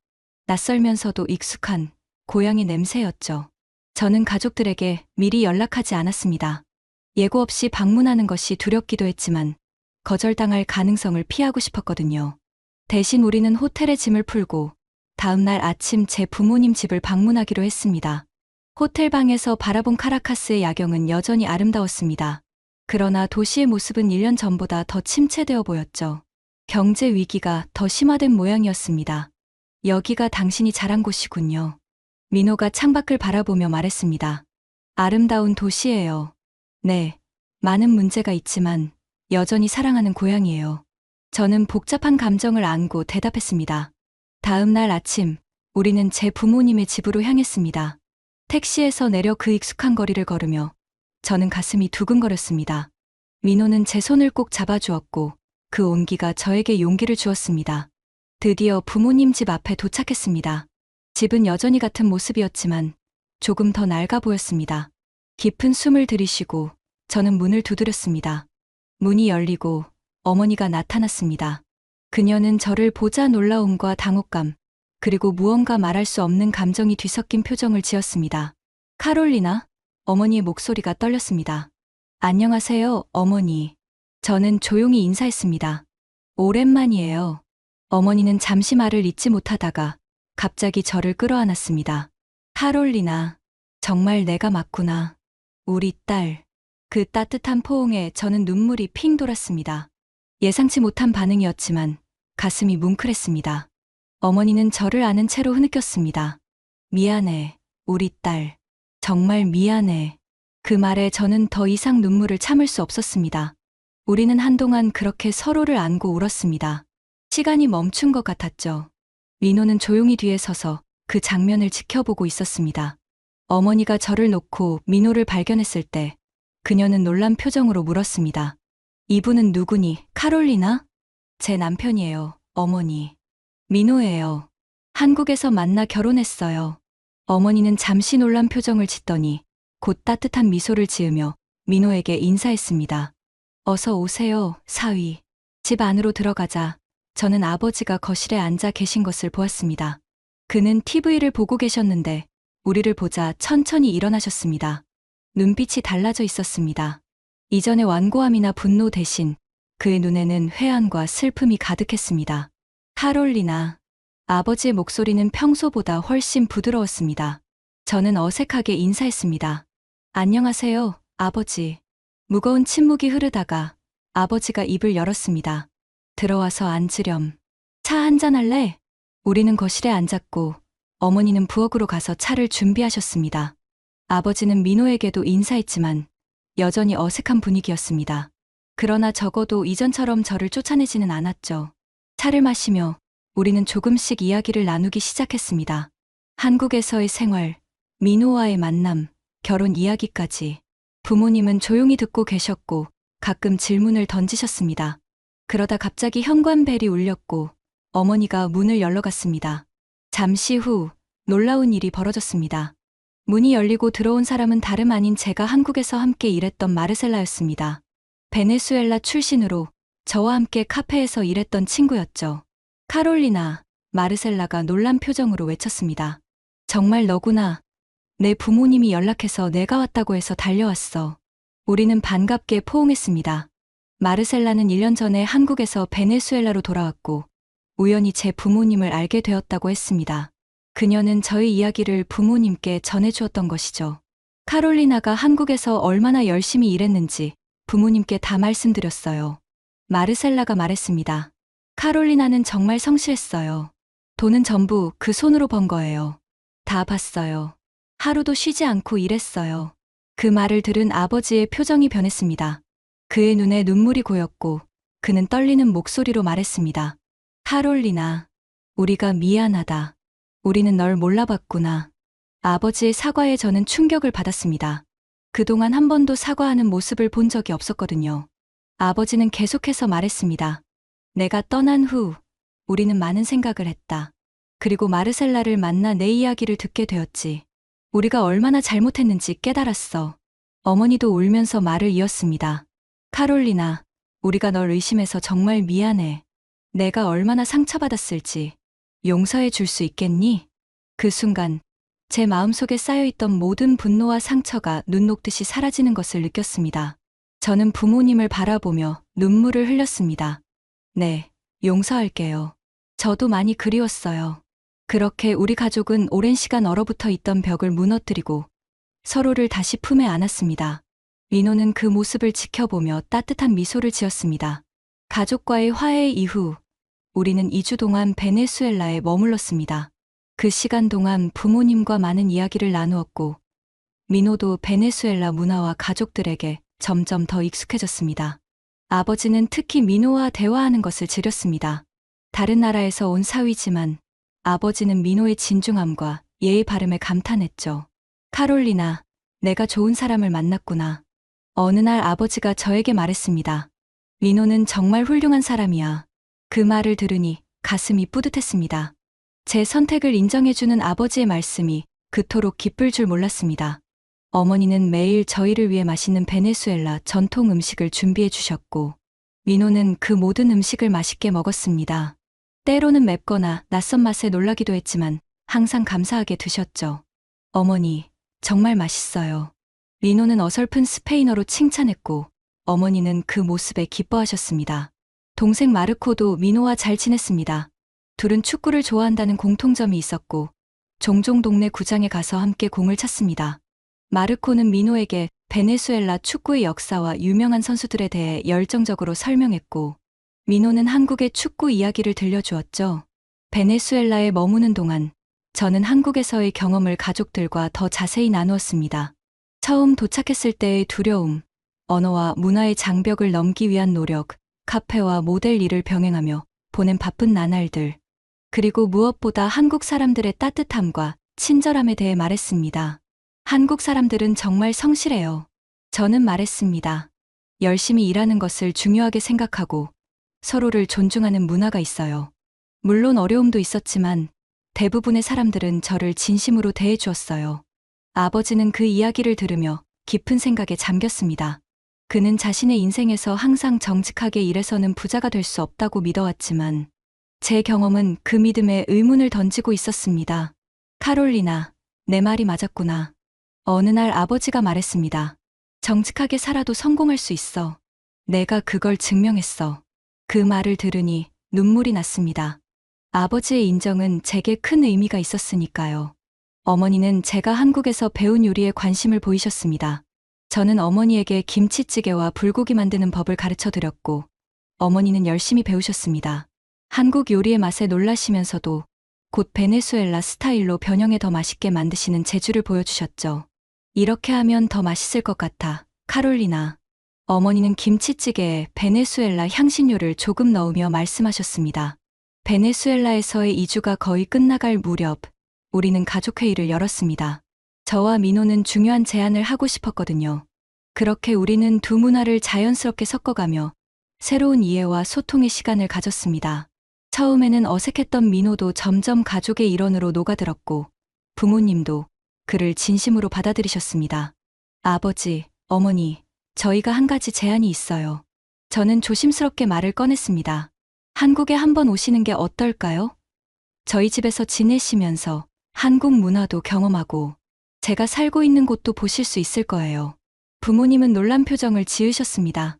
낯설면서도 익숙한 고향의 냄새였죠. 저는 가족들에게 미리 연락하지 않았습니다. 예고 없이 방문하는 것이 두렵기도 했지만 거절당할 가능성을 피하고 싶었거든요. 대신 우리는 호텔에 짐을 풀고 다음 날 아침 제 부모님 집을 방문하기로 했습니다. 호텔 방에서 바라본 카라카스의 야경은 여전히 아름다웠습니다. 그러나 도시의 모습은 1년 전보다 더 침체되어 보였죠. 경제 위기가 더 심화된 모양이었습니다. 여기가 당신이 자란 곳이군요. 민호가 창밖을 바라보며 말했습니다. 아름다운 도시예요. 네, 많은 문제가 있지만 여전히 사랑하는 고향이에요. 저는 복잡한 감정을 안고 대답했습니다. 다음 날 아침, 우리는 제 부모님의 집으로 향했습니다. 택시에서 내려 그 익숙한 거리를 걸으며 저는 가슴이 두근거렸습니다. 민호는 제 손을 꼭 잡아주었고 그 온기가 저에게 용기를 주었습니다. 드디어 부모님 집 앞에 도착했습니다. 집은 여전히 같은 모습이었지만 조금 더 낡아 보였습니다. 깊은 숨을 들이쉬고 저는 문을 두드렸습니다. 문이 열리고 어머니가 나타났습니다. 그녀는 저를 보자 놀라움과 당혹감, 그리고 무언가 말할 수 없는 감정이 뒤섞인 표정을 지었습니다. 카롤리나? 어머니의 목소리가 떨렸습니다. 안녕하세요, 어머니. 저는 조용히 인사했습니다. 오랜만이에요. 어머니는 잠시 말을 잇지 못하다가 갑자기 저를 끌어안았습니다. 카롤리나, 정말 내가 맞구나. 우리 딸. 그 따뜻한 포옹에 저는 눈물이 핑 돌았습니다. 예상치 못한 반응이었지만 가슴이 뭉클했습니다. 어머니는 저를 아는 채로 흐느꼈습니다. 미안해, 우리 딸. 정말 미안해. 그 말에 저는 더 이상 눈물을 참을 수 없었습니다. 우리는 한동안 그렇게 서로를 안고 울었습니다. 시간이 멈춘 것 같았죠. 민호는 조용히 뒤에 서서 그 장면을 지켜보고 있었습니다. 어머니가 저를 놓고 민호를 발견했을 때 그녀는 놀란 표정으로 물었습니다. 이분은 누구니, 카롤리나? 제 남편이에요, 어머니. 민호예요. 한국에서 만나 결혼했어요. 어머니는 잠시 놀란 표정을 짓더니 곧 따뜻한 미소를 지으며 민호에게 인사했습니다. 어서 오세요, 사위. 집 안으로 들어가자 저는 아버지가 거실에 앉아 계신 것을 보았습니다. 그는 TV를 보고 계셨는데 우리를 보자 천천히 일어나셨습니다. 눈빛이 달라져 있었습니다. 이전의 완고함이나 분노 대신 그의 눈에는 회한과 슬픔이 가득했습니다. 카롤리나. 아버지의 목소리는 평소보다 훨씬 부드러웠습니다. 저는 어색하게 인사했습니다. 안녕하세요, 아버지. 무거운 침묵이 흐르다가 아버지가 입을 열었습니다. 들어와서 앉으렴. 차 한잔 할래? 우리는 거실에 앉았고 어머니는 부엌으로 가서 차를 준비하셨습니다. 아버지는 민호에게도 인사했지만 여전히 어색한 분위기였습니다. 그러나 적어도 이전처럼 저를 쫓아내지는 않았죠. 차를 마시며 우리는 조금씩 이야기를 나누기 시작했습니다. 한국에서의 생활, 민호와의 만남, 결혼 이야기까지. 부모님은 조용히 듣고 계셨고 가끔 질문을 던지셨습니다. 그러다 갑자기 현관벨이 울렸고 어머니가 문을 열러 갔습니다. 잠시 후 놀라운 일이 벌어졌습니다. 문이 열리고 들어온 사람은 다름 아닌 제가 한국에서 함께 일했던 마르셀라였습니다. 베네수엘라 출신으로 저와 함께 카페에서 일했던 친구였죠. 카롤리나, 마르셀라가 놀란 표정으로 외쳤습니다. 정말 너구나. 내 부모님이 연락해서 내가 왔다고 해서 달려왔어. 우리는 반갑게 포옹했습니다. 마르셀라는 1년 전에 한국에서 베네수엘라로 돌아왔고 우연히 제 부모님을 알게 되었다고 했습니다. 그녀는 저희 이야기를 부모님께 전해주었던 것이죠. 카롤리나가 한국에서 얼마나 열심히 일했는지 부모님께 다 말씀드렸어요. 마르셀라가 말했습니다. 카롤리나는 정말 성실했어요. 돈은 전부 그 손으로 번 거예요. 다 봤어요. 하루도 쉬지 않고 일했어요. 그 말을 들은 아버지의 표정이 변했습니다. 그의 눈에 눈물이 고였고 그는 떨리는 목소리로 말했습니다. 카롤리나, 우리가 미안하다. 우리는 널 몰라봤구나. 아버지의 사과에 저는 충격을 받았습니다. 그동안 한 번도 사과하는 모습을 본 적이 없었거든요. 아버지는 계속해서 말했습니다. 내가 떠난 후 우리는 많은 생각을 했다. 그리고 마르셀라를 만나 내 이야기를 듣게 되었지. 우리가 얼마나 잘못했는지 깨달았어. 어머니도 울면서 말을 이었습니다. 카롤리나, 우리가 널 의심해서 정말 미안해. 내가 얼마나 상처받았을지 용서해 줄 수 있겠니? 그 순간 제 마음속에 쌓여있던 모든 분노와 상처가 눈 녹듯이 사라지는 것을 느꼈습니다. 저는 부모님을 바라보며 눈물을 흘렸습니다. 네, 용서할게요. 저도 많이 그리웠어요. 그렇게 우리 가족은 오랜 시간 얼어붙어 있던 벽을 무너뜨리고 서로를 다시 품에 안았습니다. 민호는 그 모습을 지켜보며 따뜻한 미소를 지었습니다. 가족과의 화해 이후 우리는 2주 동안 베네수엘라에 머물렀습니다. 그 시간 동안 부모님과 많은 이야기를 나누었고 민호도 베네수엘라 문화와 가족들에게 점점 더 익숙해졌습니다. 아버지는 특히 민호와 대화하는 것을 즐겼습니다. 다른 나라에서 온 사위지만 아버지는 민호의 진중함과 예의 바름에 감탄했죠. 카롤리나, 내가 좋은 사람을 만났구나. 어느 날 아버지가 저에게 말했습니다. 민호는 정말 훌륭한 사람이야. 그 말을 들으니 가슴이 뿌듯했습니다. 제 선택을 인정해주는 아버지의 말씀이 그토록 기쁠 줄 몰랐습니다. 어머니는 매일 저희를 위해 맛있는 베네수엘라 전통 음식을 준비해 주셨고, 민호는 그 모든 음식을 맛있게 먹었습니다. 때로는 맵거나 낯선 맛에 놀라기도 했지만 항상 감사하게 드셨죠. 어머니, 정말 맛있어요. 민호는 어설픈 스페인어로 칭찬했고, 어머니는 그 모습에 기뻐하셨습니다. 동생 마르코도 민호와 잘 지냈습니다. 둘은 축구를 좋아한다는 공통점이 있었고, 종종 동네 구장에 가서 함께 공을 찼습니다. 마르코는 민호에게 베네수엘라 축구의 역사와 유명한 선수들에 대해 열정적으로 설명했고, 민호는 한국의 축구 이야기를 들려주었죠. 베네수엘라에 머무는 동안 저는 한국에서의 경험을 가족들과 더 자세히 나누었습니다. 처음 도착했을 때의 두려움, 언어와 문화의 장벽을 넘기 위한 노력, 카페와 모델 일을 병행하며 보낸 바쁜 나날들, 그리고 무엇보다 한국 사람들의 따뜻함과 친절함에 대해 말했습니다. 한국 사람들은 정말 성실해요. 저는 말했습니다. 열심히 일하는 것을 중요하게 생각하고 서로를 존중하는 문화가 있어요. 물론 어려움도 있었지만 대부분의 사람들은 저를 진심으로 대해 주었어요. 아버지는 그 이야기를 들으며 깊은 생각에 잠겼습니다. 그는 자신의 인생에서 항상 정직하게 일해서는 부자가 될 수 없다고 믿어왔지만 제 경험은 그 믿음에 의문을 던지고 있었습니다. 카롤리나, 내 말이 맞았구나. 어느 날 아버지가 말했습니다. 정직하게 살아도 성공할 수 있어. 내가 그걸 증명했어. 그 말을 들으니 눈물이 났습니다. 아버지의 인정은 제게 큰 의미가 있었으니까요. 어머니는 제가 한국에서 배운 요리에 관심을 보이셨습니다. 저는 어머니에게 김치찌개와 불고기 만드는 법을 가르쳐 드렸고, 어머니는 열심히 배우셨습니다. 한국 요리의 맛에 놀라시면서도 곧 베네수엘라 스타일로 변형해 더 맛있게 만드시는 재주를 보여주셨죠. 이렇게 하면 더 맛있을 것 같아, 카롤리나. 어머니는 김치찌개에 베네수엘라 향신료를 조금 넣으며 말씀하셨습니다. 베네수엘라에서의 2주가 거의 끝나갈 무렵, 우리는 가족회의를 열었습니다. 저와 민호는 중요한 제안을 하고 싶었거든요. 그렇게 우리는 두 문화를 자연스럽게 섞어가며 새로운 이해와 소통의 시간을 가졌습니다. 처음에는 어색했던 민호도 점점 가족의 일원으로 녹아들었고, 부모님도 그를 진심으로 받아들이셨습니다. 아버지, 어머니, 저희가 한 가지 제안이 있어요. 저는 조심스럽게 말을 꺼냈습니다. 한국에 한번 오시는 게 어떨까요? 저희 집에서 지내시면서 한국 문화도 경험하고 제가 살고 있는 곳도 보실 수 있을 거예요. 부모님은 놀란 표정을 지으셨습니다.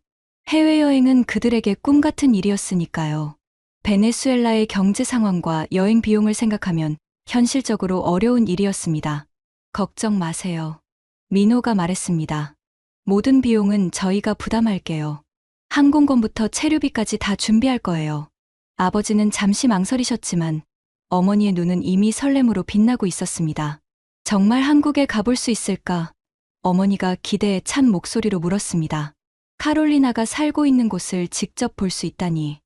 해외여행은 그들에게 꿈 같은 일이었으니까요. 베네수엘라의 경제 상황과 여행 비용을 생각하면 현실적으로 어려운 일이었습니다. 걱정 마세요. 민호가 말했습니다. 모든 비용은 저희가 부담할게요. 항공권부터 체류비까지 다 준비할 거예요. 아버지는 잠시 망설이셨지만 어머니의 눈은 이미 설렘으로 빛나고 있었습니다. 정말 한국에 가볼 수 있을까? 어머니가 기대에 찬 목소리로 물었습니다. 카롤리나가 살고 있는 곳을 직접 볼 수 있다니.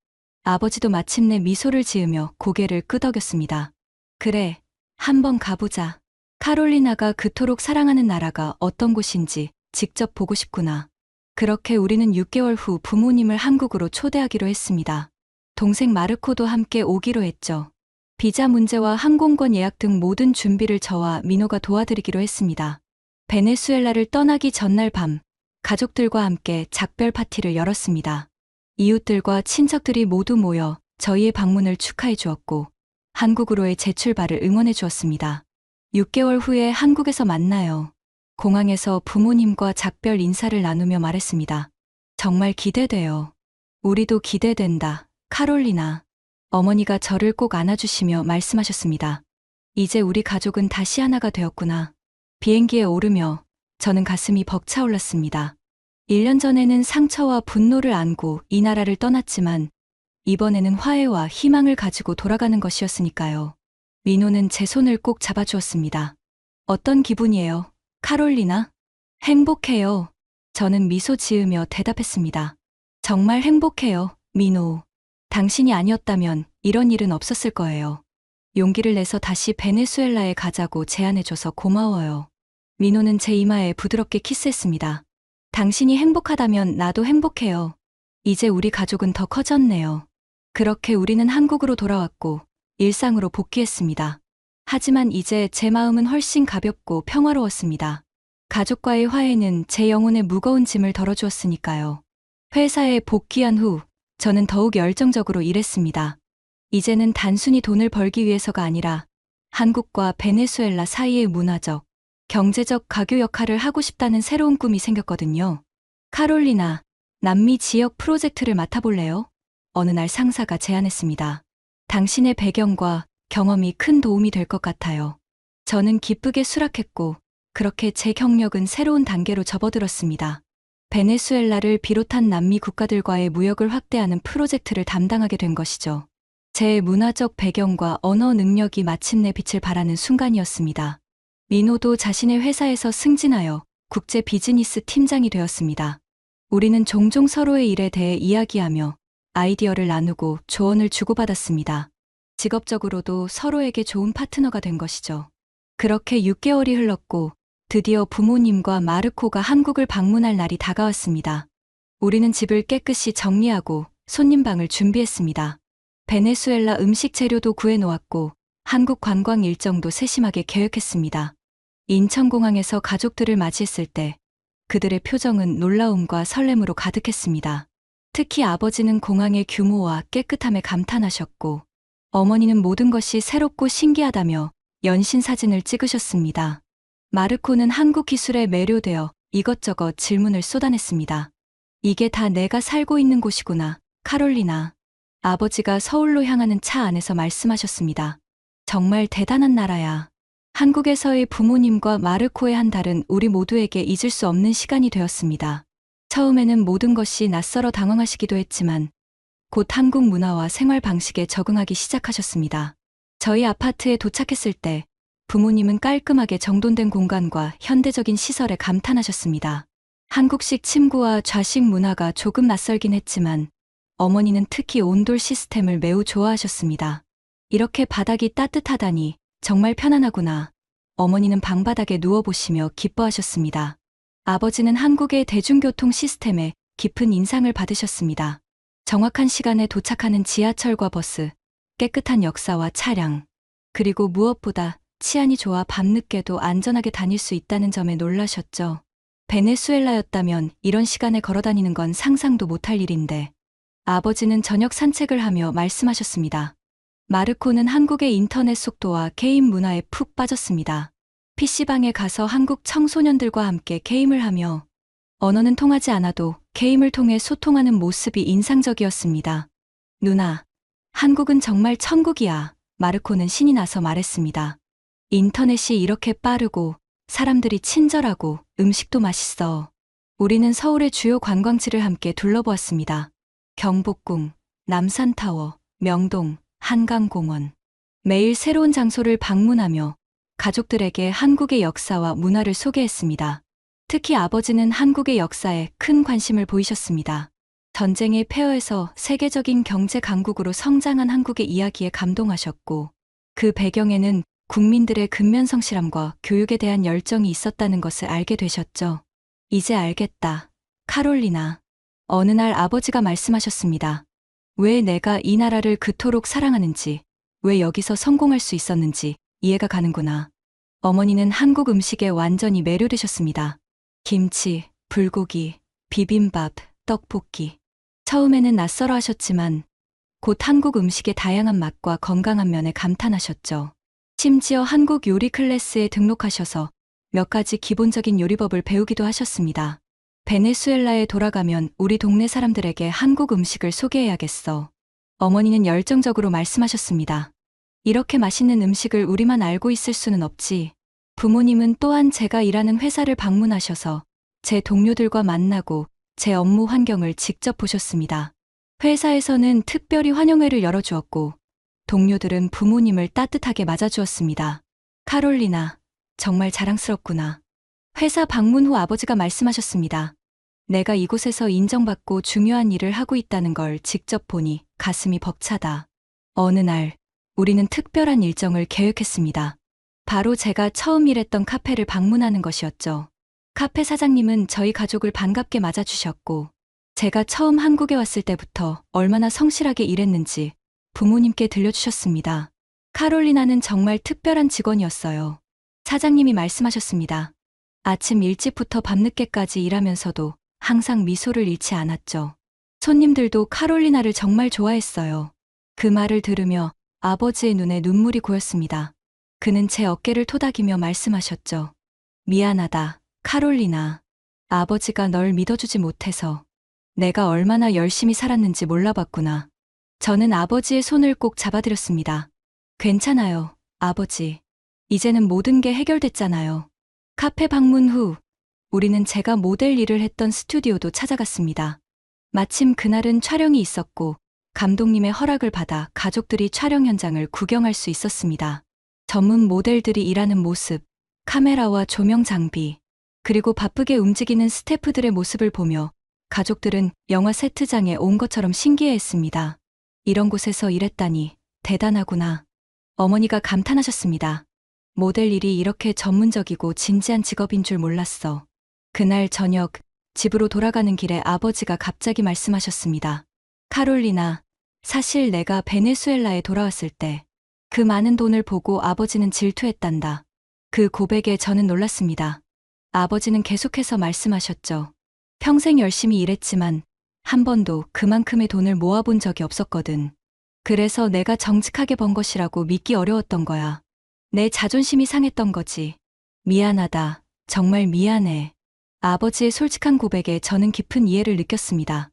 아버지도 마침내 미소를 지으며 고개를 끄덕였습니다. 그래, 한번 가보자. 카롤리나가 그토록 사랑하는 나라가 어떤 곳인지 직접 보고 싶구나. 그렇게 우리는 6개월 후 부모님을 한국으로 초대하기로 했습니다. 동생 마르코도 함께 오기로 했죠. 비자 문제와 항공권 예약 등 모든 준비를 저와 민호가 도와드리기로 했습니다. 베네수엘라를 떠나기 전날 밤, 가족들과 함께 작별 파티를 열었습니다. 이웃들과 친척들이 모두 모여 저희의 방문을 축하해 주었고, 한국으로의 재출발을 응원해 주었습니다. 6개월 후에 한국에서 만나요. 공항에서 부모님과 작별 인사를 나누며 말했습니다. 정말 기대돼요. 우리도 기대된다, 카롤리나. 어머니가 저를 꼭 안아주시며 말씀하셨습니다. 이제 우리 가족은 다시 하나가 되었구나. 비행기에 오르며 저는 가슴이 벅차올랐습니다. 1년 전에는 상처와 분노를 안고 이 나라를 떠났지만 이번에는 화해와 희망을 가지고 돌아가는 것이었으니까요. 민호는 제 손을 꼭 잡아주었습니다. 어떤 기분이에요, 카롤리나? 행복해요. 저는 미소 지으며 대답했습니다. 정말 행복해요, 민호. 당신이 아니었다면 이런 일은 없었을 거예요. 용기를 내서 다시 베네수엘라에 가자고 제안해줘서 고마워요. 민호는 제 이마에 부드럽게 키스했습니다. 당신이 행복하다면 나도 행복해요. 이제 우리 가족은 더 커졌네요. 그렇게 우리는 한국으로 돌아왔고 일상으로 복귀했습니다. 하지만 이제 제 마음은 훨씬 가볍고 평화로웠습니다. 가족과의 화해는 제 영혼의 무거운 짐을 덜어주었으니까요. 회사에 복귀한 후 저는 더욱 열정적으로 일했습니다. 이제는 단순히 돈을 벌기 위해서가 아니라 한국과 베네수엘라 사이의 문화적, 경제적 가교 역할을 하고 싶다는 새로운 꿈이 생겼거든요. 카롤리나, 남미 지역 프로젝트를 맡아볼래요? 어느 날 상사가 제안했습니다. 당신의 배경과 경험이 큰 도움이 될 것 같아요. 저는 기쁘게 수락했고, 그렇게 제 경력은 새로운 단계로 접어들었습니다. 베네수엘라를 비롯한 남미 국가들과의 무역을 확대하는 프로젝트를 담당하게 된 것이죠. 제 문화적 배경과 언어 능력이 마침내 빛을 발하는 순간이었습니다. 민호도 자신의 회사에서 승진하여 국제 비즈니스 팀장이 되었습니다. 우리는 종종 서로의 일에 대해 이야기하며 아이디어를 나누고 조언을 주고받았습니다. 직업적으로도 서로에게 좋은 파트너가 된 것이죠. 그렇게 6개월이 흘렀고 드디어 부모님과 마르코가 한국을 방문할 날이 다가왔습니다. 우리는 집을 깨끗이 정리하고 손님방을 준비했습니다. 베네수엘라 음식 재료도 구해놓았고 한국 관광 일정도 세심하게 계획했습니다. 인천공항에서 가족들을 맞이했을 때 그들의 표정은 놀라움과 설렘으로 가득했습니다. 특히 아버지는 공항의 규모와 깨끗함에 감탄하셨고 어머니는 모든 것이 새롭고 신기하다며 연신 사진을 찍으셨습니다. 마르코는 한국 기술에 매료되어 이것저것 질문을 쏟아냈습니다. 이게 다 내가 살고 있는 곳이구나, 카롤리나. 아버지가 서울로 향하는 차 안에서 말씀하셨습니다. 정말 대단한 나라야. 한국에서의 부모님과 마르코의 한 달은 우리 모두에게 잊을 수 없는 시간이 되었습니다. 처음에는 모든 것이 낯설어 당황하시기도 했지만 곧 한국 문화와 생활 방식에 적응하기 시작하셨습니다. 저희 아파트에 도착했을 때 부모님은 깔끔하게 정돈된 공간과 현대적인 시설에 감탄하셨습니다. 한국식 침구와 좌식 문화가 조금 낯설긴 했지만 어머니는 특히 온돌 시스템을 매우 좋아하셨습니다. 이렇게 바닥이 따뜻하다니 정말 편안하구나. 어머니는 방바닥에 누워보시며 기뻐하셨습니다. 아버지는 한국의 대중교통 시스템에 깊은 인상을 받으셨습니다. 정확한 시간에 도착하는 지하철과 버스, 깨끗한 역사와 차량, 그리고 무엇보다 치안이 좋아 밤늦게도 안전하게 다닐 수 있다는 점에 놀라셨죠. 베네수엘라였다면 이런 시간에 걸어다니는 건 상상도 못할 일인데 아버지는 저녁 산책을 하며 말씀하셨습니다. 마르코는 한국의 인터넷 속도와 게임 문화에 푹 빠졌습니다. PC방에 가서 한국 청소년들과 함께 게임을 하며 언어는 통하지 않아도 게임을 통해 소통하는 모습이 인상적이었습니다. 누나, 한국은 정말 천국이야. 마르코는 신이 나서 말했습니다. 인터넷이 이렇게 빠르고 사람들이 친절하고 음식도 맛있어. 우리는 서울의 주요 관광지를 함께 둘러보았습니다. 경복궁, 남산타워, 명동, 한강공원. 매일 새로운 장소를 방문하며 가족들에게 한국의 역사와 문화를 소개했습니다. 특히 아버지는 한국의 역사에 큰 관심을 보이셨습니다. 전쟁의 폐허에서 세계적인 경제 강국으로 성장한 한국의 이야기에 감동하셨고 그 배경에는 국민들의 근면성실함과 교육에 대한 열정이 있었다는 것을 알게 되셨죠. 이제 알겠다, 카롤리나. 어느 날 아버지가 말씀하셨습니다. 왜 내가 이 나라를 그토록 사랑하는지, 왜 여기서 성공할 수 있었는지 이해가 가는구나. 어머니는 한국 음식에 완전히 매료되셨습니다. 김치, 불고기, 비빔밥, 떡볶이. 처음에는 낯설어 하셨지만 곧 한국 음식의 다양한 맛과 건강한 면에 감탄하셨죠. 심지어 한국 요리 클래스에 등록하셔서 몇 가지 기본적인 요리법을 배우기도 하셨습니다. 베네수엘라에 돌아가면 우리 동네 사람들에게 한국 음식을 소개해야겠어. 어머니는 열정적으로 말씀하셨습니다. 이렇게 맛있는 음식을 우리만 알고 있을 수는 없지. 부모님은 또한 제가 일하는 회사를 방문하셔서 제 동료들과 만나고 제 업무 환경을 직접 보셨습니다. 회사에서는 특별히 환영회를 열어주었고 동료들은 부모님을 따뜻하게 맞아주었습니다. 카롤리나, 정말 자랑스럽구나. 회사 방문 후 아버지가 말씀하셨습니다. 내가 이곳에서 인정받고 중요한 일을 하고 있다는 걸 직접 보니 가슴이 벅차다. 어느 날, 우리는 특별한 일정을 계획했습니다. 바로 제가 처음 일했던 카페를 방문하는 것이었죠. 카페 사장님은 저희 가족을 반갑게 맞아주셨고, 제가 처음 한국에 왔을 때부터 얼마나 성실하게 일했는지 부모님께 들려주셨습니다. 카롤리나는 정말 특별한 직원이었어요. 사장님이 말씀하셨습니다. 아침 일찍부터 밤늦게까지 일하면서도 항상 미소를 잃지 않았죠. 손님들도 카롤리나를 정말 좋아했어요. 그 말을 들으며 아버지의 눈에 눈물이 고였습니다. 그는 제 어깨를 토닥이며 말씀하셨죠. 미안하다, 카롤리나. 아버지가 널 믿어주지 못해서 내가 얼마나 열심히 살았는지 몰라봤구나. 저는 아버지의 손을 꼭 잡아드렸습니다. 괜찮아요, 아버지. 이제는 모든 게 해결됐잖아요. 카페 방문 후 우리는 제가 모델 일을 했던 스튜디오도 찾아갔습니다. 마침 그날은 촬영이 있었고 감독님의 허락을 받아 가족들이 촬영 현장을 구경할 수 있었습니다. 전문 모델들이 일하는 모습, 카메라와 조명 장비, 그리고 바쁘게 움직이는 스태프들의 모습을 보며 가족들은 영화 세트장에 온 것처럼 신기해했습니다. 이런 곳에서 일했다니 대단하구나. 어머니가 감탄하셨습니다. 모델 일이 이렇게 전문적이고 진지한 직업인 줄 몰랐어. 그날 저녁 집으로 돌아가는 길에 아버지가 갑자기 말씀하셨습니다. 카롤리나, 사실 내가 베네수엘라에 돌아왔을 때 그 많은 돈을 보고 아버지는 질투했단다. 그 고백에 저는 놀랐습니다. 아버지는 계속해서 말씀하셨죠. 평생 열심히 일했지만 한 번도 그만큼의 돈을 모아본 적이 없었거든. 그래서 내가 정직하게 번 것이라고 믿기 어려웠던 거야. 내 자존심이 상했던 거지. 미안하다. 정말 미안해. 아버지의 솔직한 고백에 저는 깊은 이해를 느꼈습니다.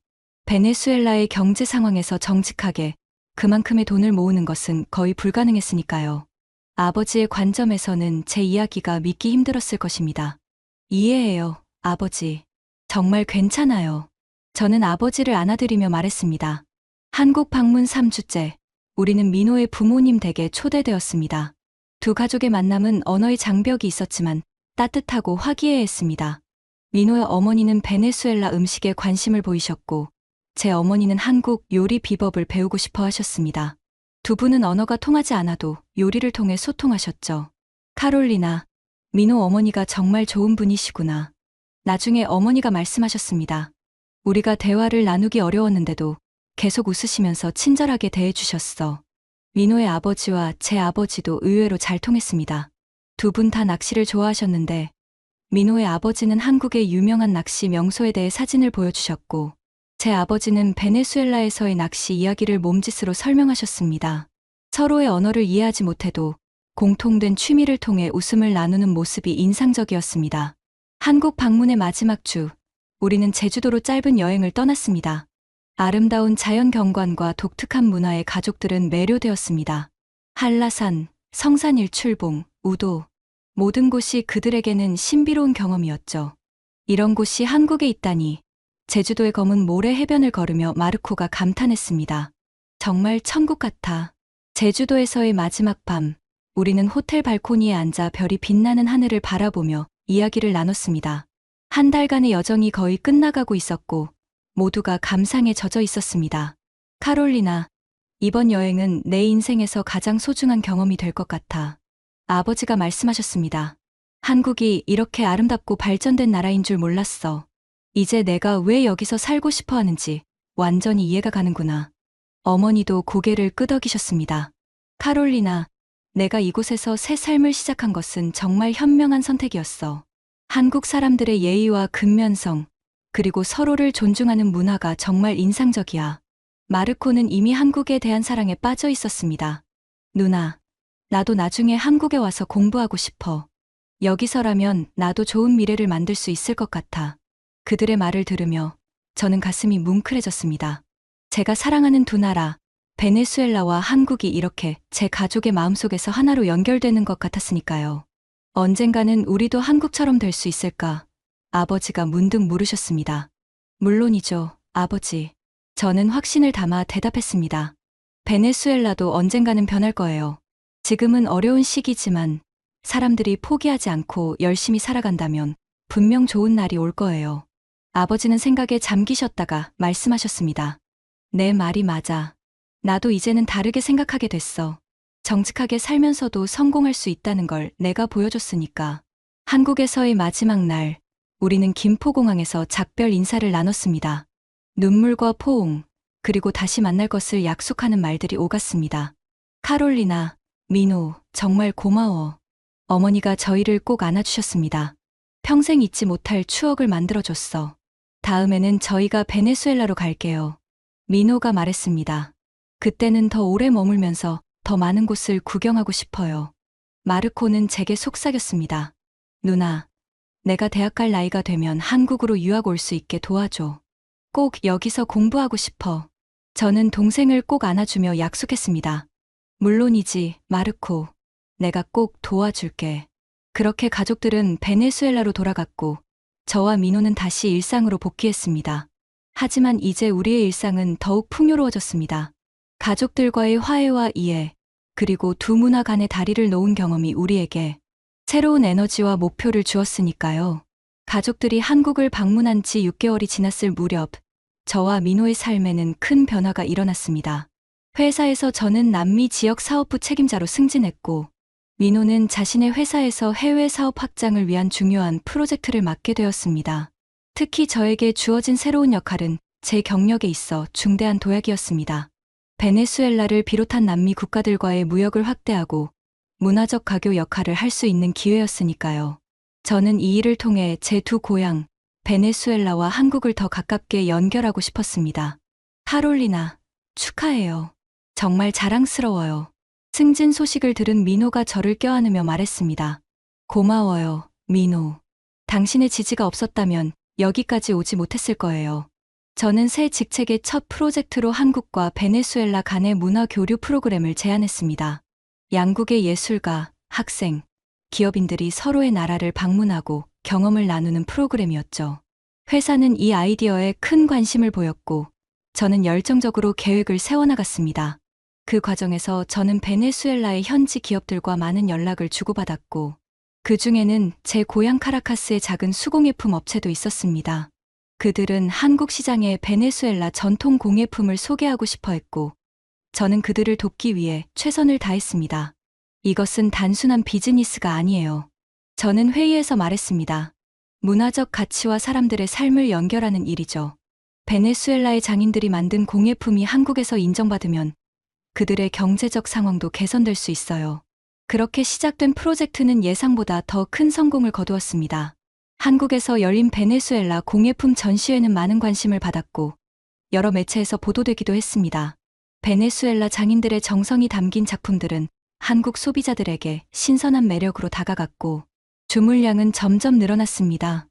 베네수엘라의 경제 상황에서 정직하게 그만큼의 돈을 모으는 것은 거의 불가능했으니까요. 아버지의 관점에서는 제 이야기가 믿기 힘들었을 것입니다. 이해해요, 아버지. 정말 괜찮아요. 저는 아버지를 안아드리며 말했습니다. 한국 방문 3주째, 우리는 민호의 부모님 댁에 초대되었습니다. 두 가족의 만남은 언어의 장벽이 있었지만 따뜻하고 화기애애했습니다. 민호의 어머니는 베네수엘라 음식에 관심을 보이셨고, 제 어머니는 한국 요리 비법을 배우고 싶어 하셨습니다. 두 분은 언어가 통하지 않아도 요리를 통해 소통하셨죠. 카롤리나, 민호 어머니가 정말 좋은 분이시구나. 나중에 어머니가 말씀하셨습니다. 우리가 대화를 나누기 어려웠는데도 계속 웃으시면서 친절하게 대해주셨어. 민호의 아버지와 제 아버지도 의외로 잘 통했습니다. 두 분 다 낚시를 좋아하셨는데 민호의 아버지는 한국의 유명한 낚시 명소에 대해 사진을 보여주셨고 제 아버지는 베네수엘라에서의 낚시 이야기를 몸짓으로 설명하셨습니다. 서로의 언어를 이해하지 못해도 공통된 취미를 통해 웃음을 나누는 모습이 인상적이었습니다. 한국 방문의 마지막 주, 우리는 제주도로 짧은 여행을 떠났습니다. 아름다운 자연 경관과 독특한 문화에 가족들은 매료되었습니다. 한라산, 성산일출봉, 우도, 모든 곳이 그들에게는 신비로운 경험이었죠. 이런 곳이 한국에 있다니, 제주도의 검은 모래 해변을 걸으며 마르코가 감탄했습니다. 정말 천국 같아. 제주도에서의 마지막 밤, 우리는 호텔 발코니에 앉아 별이 빛나는 하늘을 바라보며 이야기를 나눴습니다. 한 달간의 여정이 거의 끝나가고 있었고 모두가 감상에 젖어 있었습니다. 카롤리나, 이번 여행은 내 인생에서 가장 소중한 경험이 될 것 같아. 아버지가 말씀하셨습니다. 한국이 이렇게 아름답고 발전된 나라인 줄 몰랐어. 이제 내가 왜 여기서 살고 싶어 하는지 완전히 이해가 가는구나. 어머니도 고개를 끄덕이셨습니다. 카롤리나, 내가 이곳에서 새 삶을 시작한 것은 정말 현명한 선택이었어. 한국 사람들의 예의와 근면성, 그리고 서로를 존중하는 문화가 정말 인상적이야. 마르코는 이미 한국에 대한 사랑에 빠져 있었습니다. 누나, 나도 나중에 한국에 와서 공부하고 싶어. 여기서라면 나도 좋은 미래를 만들 수 있을 것 같아. 그들의 말을 들으며 저는 가슴이 뭉클해졌습니다. 제가 사랑하는 두 나라, 베네수엘라와 한국이 이렇게 제 가족의 마음속에서 하나로 연결되는 것 같았으니까요. 언젠가는 우리도 한국처럼 될 수 있을까? 아버지가 문득 물으셨습니다. 물론이죠, 아버지. 저는 확신을 담아 대답했습니다. 베네수엘라도 언젠가는 변할 거예요. 지금은 어려운 시기지만 사람들이 포기하지 않고 열심히 살아간다면 분명 좋은 날이 올 거예요. 아버지는 생각에 잠기셨다가 말씀하셨습니다. 내 말이 맞아. 나도 이제는 다르게 생각하게 됐어. 정직하게 살면서도 성공할 수 있다는 걸 내가 보여줬으니까. 한국에서의 마지막 날, 우리는 김포공항에서 작별 인사를 나눴습니다. 눈물과 포옹, 그리고 다시 만날 것을 약속하는 말들이 오갔습니다. 카롤리나, 민호, 정말 고마워. 어머니가 저희를 꼭 안아주셨습니다. 평생 잊지 못할 추억을 만들어줬어. 다음에는 저희가 베네수엘라로 갈게요. 민호가 말했습니다. 그때는 더 오래 머물면서 더 많은 곳을 구경하고 싶어요. 마르코는 제게 속삭였습니다. 누나, 내가 대학 갈 나이가 되면 한국으로 유학 올 수 있게 도와줘. 꼭 여기서 공부하고 싶어. 저는 동생을 꼭 안아주며 약속했습니다. 물론이지, 마르코. 내가 꼭 도와줄게. 그렇게 가족들은 베네수엘라로 돌아갔고, 저와 민호는 다시 일상으로 복귀했습니다. 하지만 이제 우리의 일상은 더욱 풍요로워졌습니다. 가족들과의 화해와 이해, 그리고 두 문화 간의 다리를 놓은 경험이 우리에게 새로운 에너지와 목표를 주었으니까요. 가족들이 한국을 방문한 지 6개월이 지났을 무렵, 저와 민호의 삶에는 큰 변화가 일어났습니다. 회사에서 저는 남미 지역 사업부 책임자로 승진했고, 민호는 자신의 회사에서 해외 사업 확장을 위한 중요한 프로젝트를 맡게 되었습니다. 특히 저에게 주어진 새로운 역할은 제 경력에 있어 중대한 도약이었습니다. 베네수엘라를 비롯한 남미 국가들과의 무역을 확대하고 문화적 가교 역할을 할 수 있는 기회였으니까요. 저는 이 일을 통해 제 두 고향, 베네수엘라와 한국을 더 가깝게 연결하고 싶었습니다. 카롤리나, 축하해요. 정말 자랑스러워요. 승진 소식을 들은 민호가 저를 껴안으며 말했습니다. 고마워요, 민호. 당신의 지지가 없었다면 여기까지 오지 못했을 거예요. 저는 새 직책의 첫 프로젝트로 한국과 베네수엘라 간의 문화 교류 프로그램을 제안했습니다. 양국의 예술가, 학생, 기업인들이 서로의 나라를 방문하고 경험을 나누는 프로그램이었죠. 회사는 이 아이디어에 큰 관심을 보였고, 저는 열정적으로 계획을 세워나갔습니다. 그 과정에서 저는 베네수엘라의 현지 기업들과 많은 연락을 주고받았고, 그 중에는 제 고향 카라카스의 작은 수공예품 업체도 있었습니다. 그들은 한국 시장에 베네수엘라 전통 공예품을 소개하고 싶어 했고, 저는 그들을 돕기 위해 최선을 다했습니다. 이것은 단순한 비즈니스가 아니에요. 저는 회의에서 말했습니다. 문화적 가치와 사람들의 삶을 연결하는 일이죠. 베네수엘라의 장인들이 만든 공예품이 한국에서 인정받으면 그들의 경제적 상황도 개선될 수 있어요. 그렇게 시작된 프로젝트는 예상보다 더 큰 성공을 거두었습니다. 한국에서 열린 베네수엘라 공예품 전시회는 많은 관심을 받았고, 여러 매체에서 보도되기도 했습니다. 베네수엘라 장인들의 정성이 담긴 작품들은 한국 소비자들에게 신선한 매력으로 다가갔고, 주물량은 점점 늘어났습니다.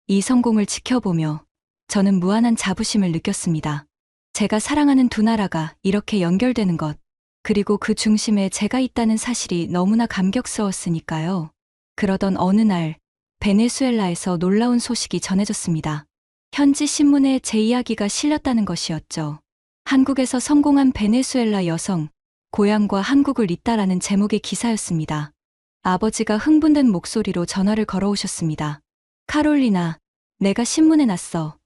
이 성공을 지켜보며 저는 무한한 자부심을 느꼈습니다. 제가 사랑하는 두 나라가 이렇게 연결되는 것, 그리고 그 중심에 제가 있다는 사실이 너무나 감격스러웠으니까요. 그러던 어느 날, 베네수엘라에서 놀라운 소식이 전해졌습니다. 현지 신문에 제 이야기가 실렸다는 것이었죠. 한국에서 성공한 베네수엘라 여성, 고향과 한국을 잇다라는 제목의 기사였습니다. 아버지가 흥분된 목소리로 전화를 걸어오셨습니다. 카롤리나, 내가 신문에 났어.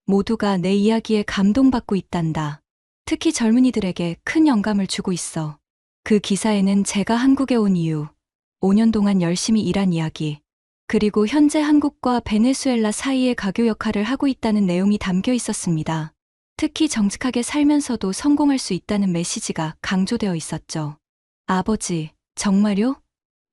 모두가 내 이야기에 감동받고 있단다. 특히 젊은이들에게 큰 영감을 주고 있어. 그 기사에는 제가 한국에 온 이유, 5년 동안 열심히 일한 이야기, 그리고 현재 한국과 베네수엘라 사이의 가교 역할을 하고 있다는 내용이 담겨 있었습니다. 특히 정직하게 살면서도 성공할 수 있다는 메시지가 강조되어 있었죠. 아버지, 정말요?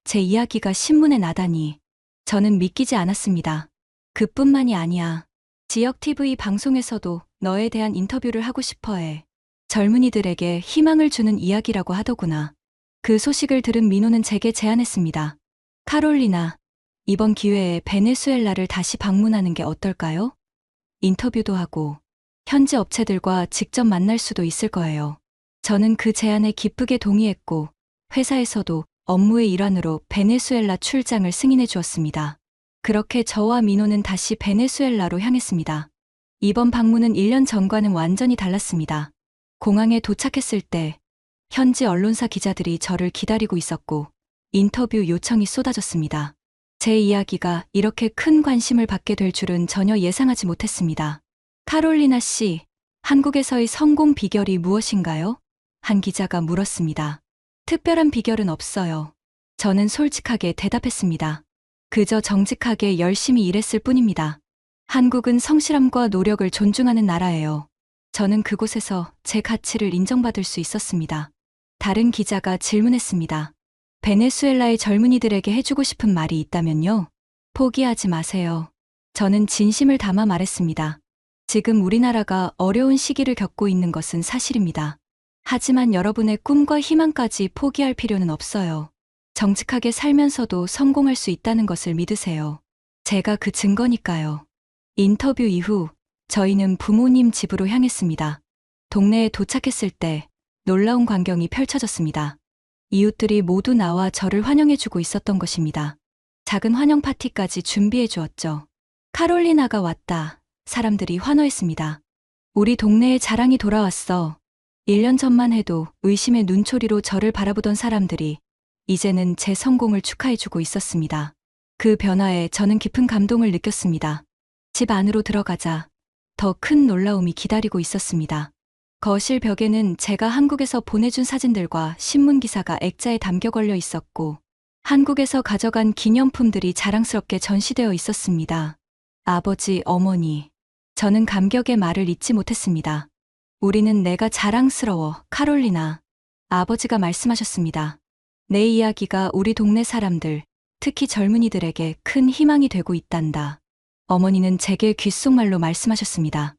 제 이야기가 신문에 나다니. 저는 믿기지 않았습니다. 그뿐만이 아니야. 지역 TV 방송에서도 너에 대한 인터뷰를 하고 싶어 해. 젊은이들에게 희망을 주는 이야기라고 하더구나. 그 소식을 들은 민호는 제게 제안했습니다. 카롤리나, 이번 기회에 베네수엘라를 다시 방문하는 게 어떨까요? 인터뷰도 하고 현지 업체들과 직접 만날 수도 있을 거예요. 저는 그 제안에 기쁘게 동의했고 회사에서도 업무의 일환으로 베네수엘라 출장을 승인해 주었습니다. 그렇게 저와 민호는 다시 베네수엘라로 향했습니다. 이번 방문은 1년 전과는 완전히 달랐습니다. 공항에 도착했을 때 현지 언론사 기자들이 저를 기다리고 있었고 인터뷰 요청이 쏟아졌습니다. 제 이야기가 이렇게 큰 관심을 받게 될 줄은 전혀 예상하지 못했습니다. 카롤리나 씨, 한국에서의 성공 비결이 무엇인가요? 한 기자가 물었습니다. 특별한 비결은 없어요. 저는 솔직하게 대답했습니다. 그저 정직하게 열심히 일했을 뿐입니다. 한국은 성실함과 노력을 존중하는 나라예요. 저는 그곳에서 제 가치를 인정받을 수 있었습니다. 다른 기자가 질문했습니다. 베네수엘라의 젊은이들에게 해주고 싶은 말이 있다면요? 포기하지 마세요. 저는 진심을 담아 말했습니다. 지금 우리나라가 어려운 시기를 겪고 있는 것은 사실입니다. 하지만 여러분의 꿈과 희망까지 포기할 필요는 없어요. 정직하게 살면서도 성공할 수 있다는 것을 믿으세요. 제가 그 증거니까요. 인터뷰 이후 저희는 부모님 집으로 향했습니다. 동네에 도착했을 때 놀라운 광경이 펼쳐졌습니다. 이웃들이 모두 나와 저를 환영해주고 있었던 것입니다. 작은 환영 파티까지 준비해 주었죠. 카롤리나가 왔다. 사람들이 환호했습니다. 우리 동네에 자랑이 돌아왔어. 1년 전만 해도 의심의 눈초리로 저를 바라보던 사람들이 이제는 제 성공을 축하해주고 있었습니다. 그 변화에 저는 깊은 감동을 느꼈습니다. 집 안으로 들어가자 더 큰 놀라움이 기다리고 있었습니다. 거실 벽에는 제가 한국에서 보내준 사진들과 신문 기사가 액자에 담겨 걸려 있었고 한국에서 가져간 기념품들이 자랑스럽게 전시되어 있었습니다. 아버지, 어머니, 저는 감격의 말을 잇지 못했습니다. 우리는 내가 자랑스러워, 카롤리나. 아버지가 말씀하셨습니다. 내 이야기가 우리 동네 사람들, 특히 젊은이들에게 큰 희망이 되고 있단다. 어머니는 제게 귓속말로 말씀하셨습니다.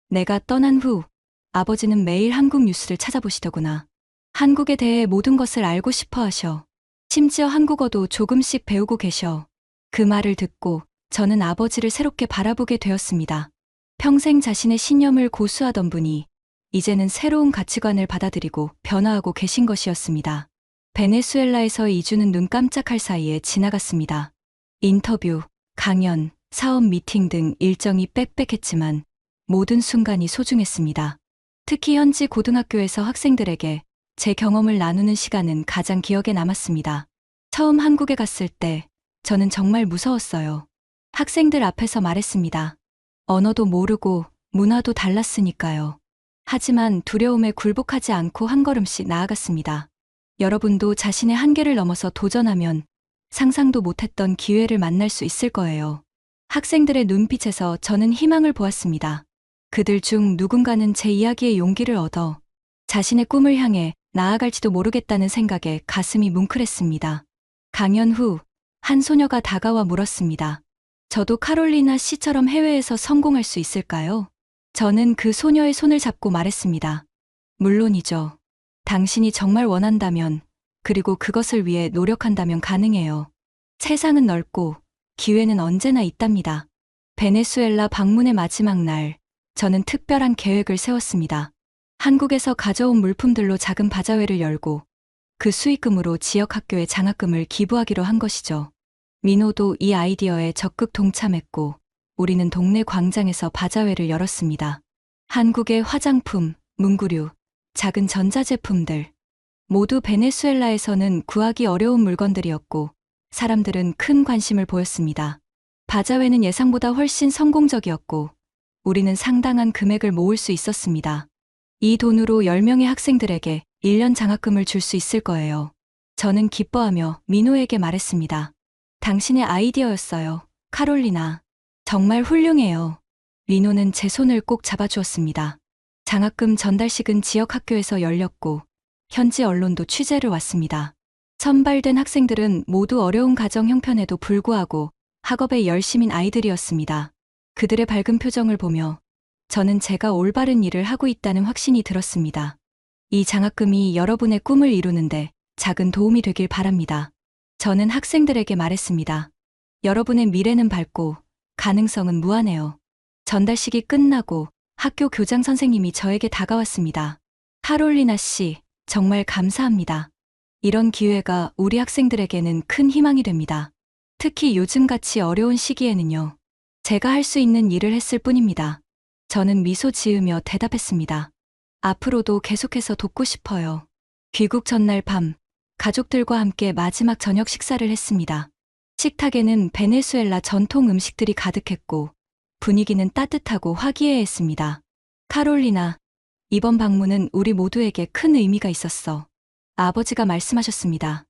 내가 떠난 후 아버지는 매일 한국 뉴스를 찾아보시더구나. 한국에 대해 모든 것을 알고 싶어 하셔. 심지어 한국어도 조금씩 배우고 계셔. 그 말을 듣고 저는 아버지를 새롭게 바라보게 되었습니다. 평생 자신의 신념을 고수하던 분이 이제는 새로운 가치관을 받아들이고 변화하고 계신 것이었습니다. 베네수엘라에서의 이주는 눈 깜짝할 사이에 지나갔습니다. 인터뷰, 강연, 사업 미팅 등 일정이 빽빽했지만 모든 순간이 소중했습니다. 특히 현지 고등학교에서 학생들에게 제 경험을 나누는 시간은 가장 기억에 남았습니다. 처음 한국에 갔을 때 저는 정말 무서웠어요. 학생들 앞에서 말했습니다. 언어도 모르고 문화도 달랐으니까요. 하지만 두려움에 굴복하지 않고 한 걸음씩 나아갔습니다. 여러분도 자신의 한계를 넘어서 도전하면 상상도 못했던 기회를 만날 수 있을 거예요. 학생들의 눈빛에서 저는 희망을 보았습니다. 그들 중 누군가는 제 이야기에 용기를 얻어 자신의 꿈을 향해 나아갈지도 모르겠다는 생각에 가슴이 뭉클했습니다. 강연 후 한 소녀가 다가와 물었습니다. 저도 카롤리나 씨처럼 해외에서 성공할 수 있을까요? 저는 그 소녀의 손을 잡고 말했습니다. 물론이죠. 당신이 정말 원한다면, 그리고 그것을 위해 노력한다면 가능해요. 세상은 넓고 기회는 언제나 있답니다. 베네수엘라 방문의 마지막 날, 저는 특별한 계획을 세웠습니다. 한국에서 가져온 물품들로 작은 바자회를 열고 그 수익금으로 지역 학교에 장학금을 기부하기로 한 것이죠. 민호도 이 아이디어에 적극 동참했고 우리는 동네 광장에서 바자회를 열었습니다. 한국의 화장품, 문구류, 작은 전자제품들, 모두 베네수엘라에서는 구하기 어려운 물건들이었고 사람들은 큰 관심을 보였습니다. 바자회는 예상보다 훨씬 성공적이었고 우리는 상당한 금액을 모을 수 있었습니다. 이 돈으로 10명의 학생들에게 1년 장학금을 줄 수 있을 거예요. 저는 기뻐하며 민호에게 말했습니다. 당신의 아이디어였어요, 카롤리나. 정말 훌륭해요. 민호는 제 손을 꼭 잡아주었습니다. 장학금 전달식은 지역 학교에서 열렸고 현지 언론도 취재를 왔습니다. 선발된 학생들은 모두 어려운 가정 형편에도 불구하고 학업에 열심인 아이들이었습니다. 그들의 밝은 표정을 보며 저는 제가 올바른 일을 하고 있다는 확신이 들었습니다. 이 장학금이 여러분의 꿈을 이루는데 작은 도움이 되길 바랍니다. 저는 학생들에게 말했습니다. 여러분의 미래는 밝고 가능성은 무한해요. 전달식이 끝나고 학교 교장 선생님이 저에게 다가왔습니다. 카롤리나 씨, 정말 감사합니다. 이런 기회가 우리 학생들에게는 큰 희망이 됩니다. 특히 요즘같이 어려운 시기에는요. 제가 할 수 있는 일을 했을 뿐입니다. 저는 미소 지으며 대답했습니다. 앞으로도 계속해서 돕고 싶어요. 귀국 전날 밤, 가족들과 함께 마지막 저녁 식사를 했습니다. 식탁에는 베네수엘라 전통 음식들이 가득했고, 분위기는 따뜻하고 화기애애했습니다. 카롤리나, 이번 방문은 우리 모두에게 큰 의미가 있었어. 아버지가 말씀하셨습니다.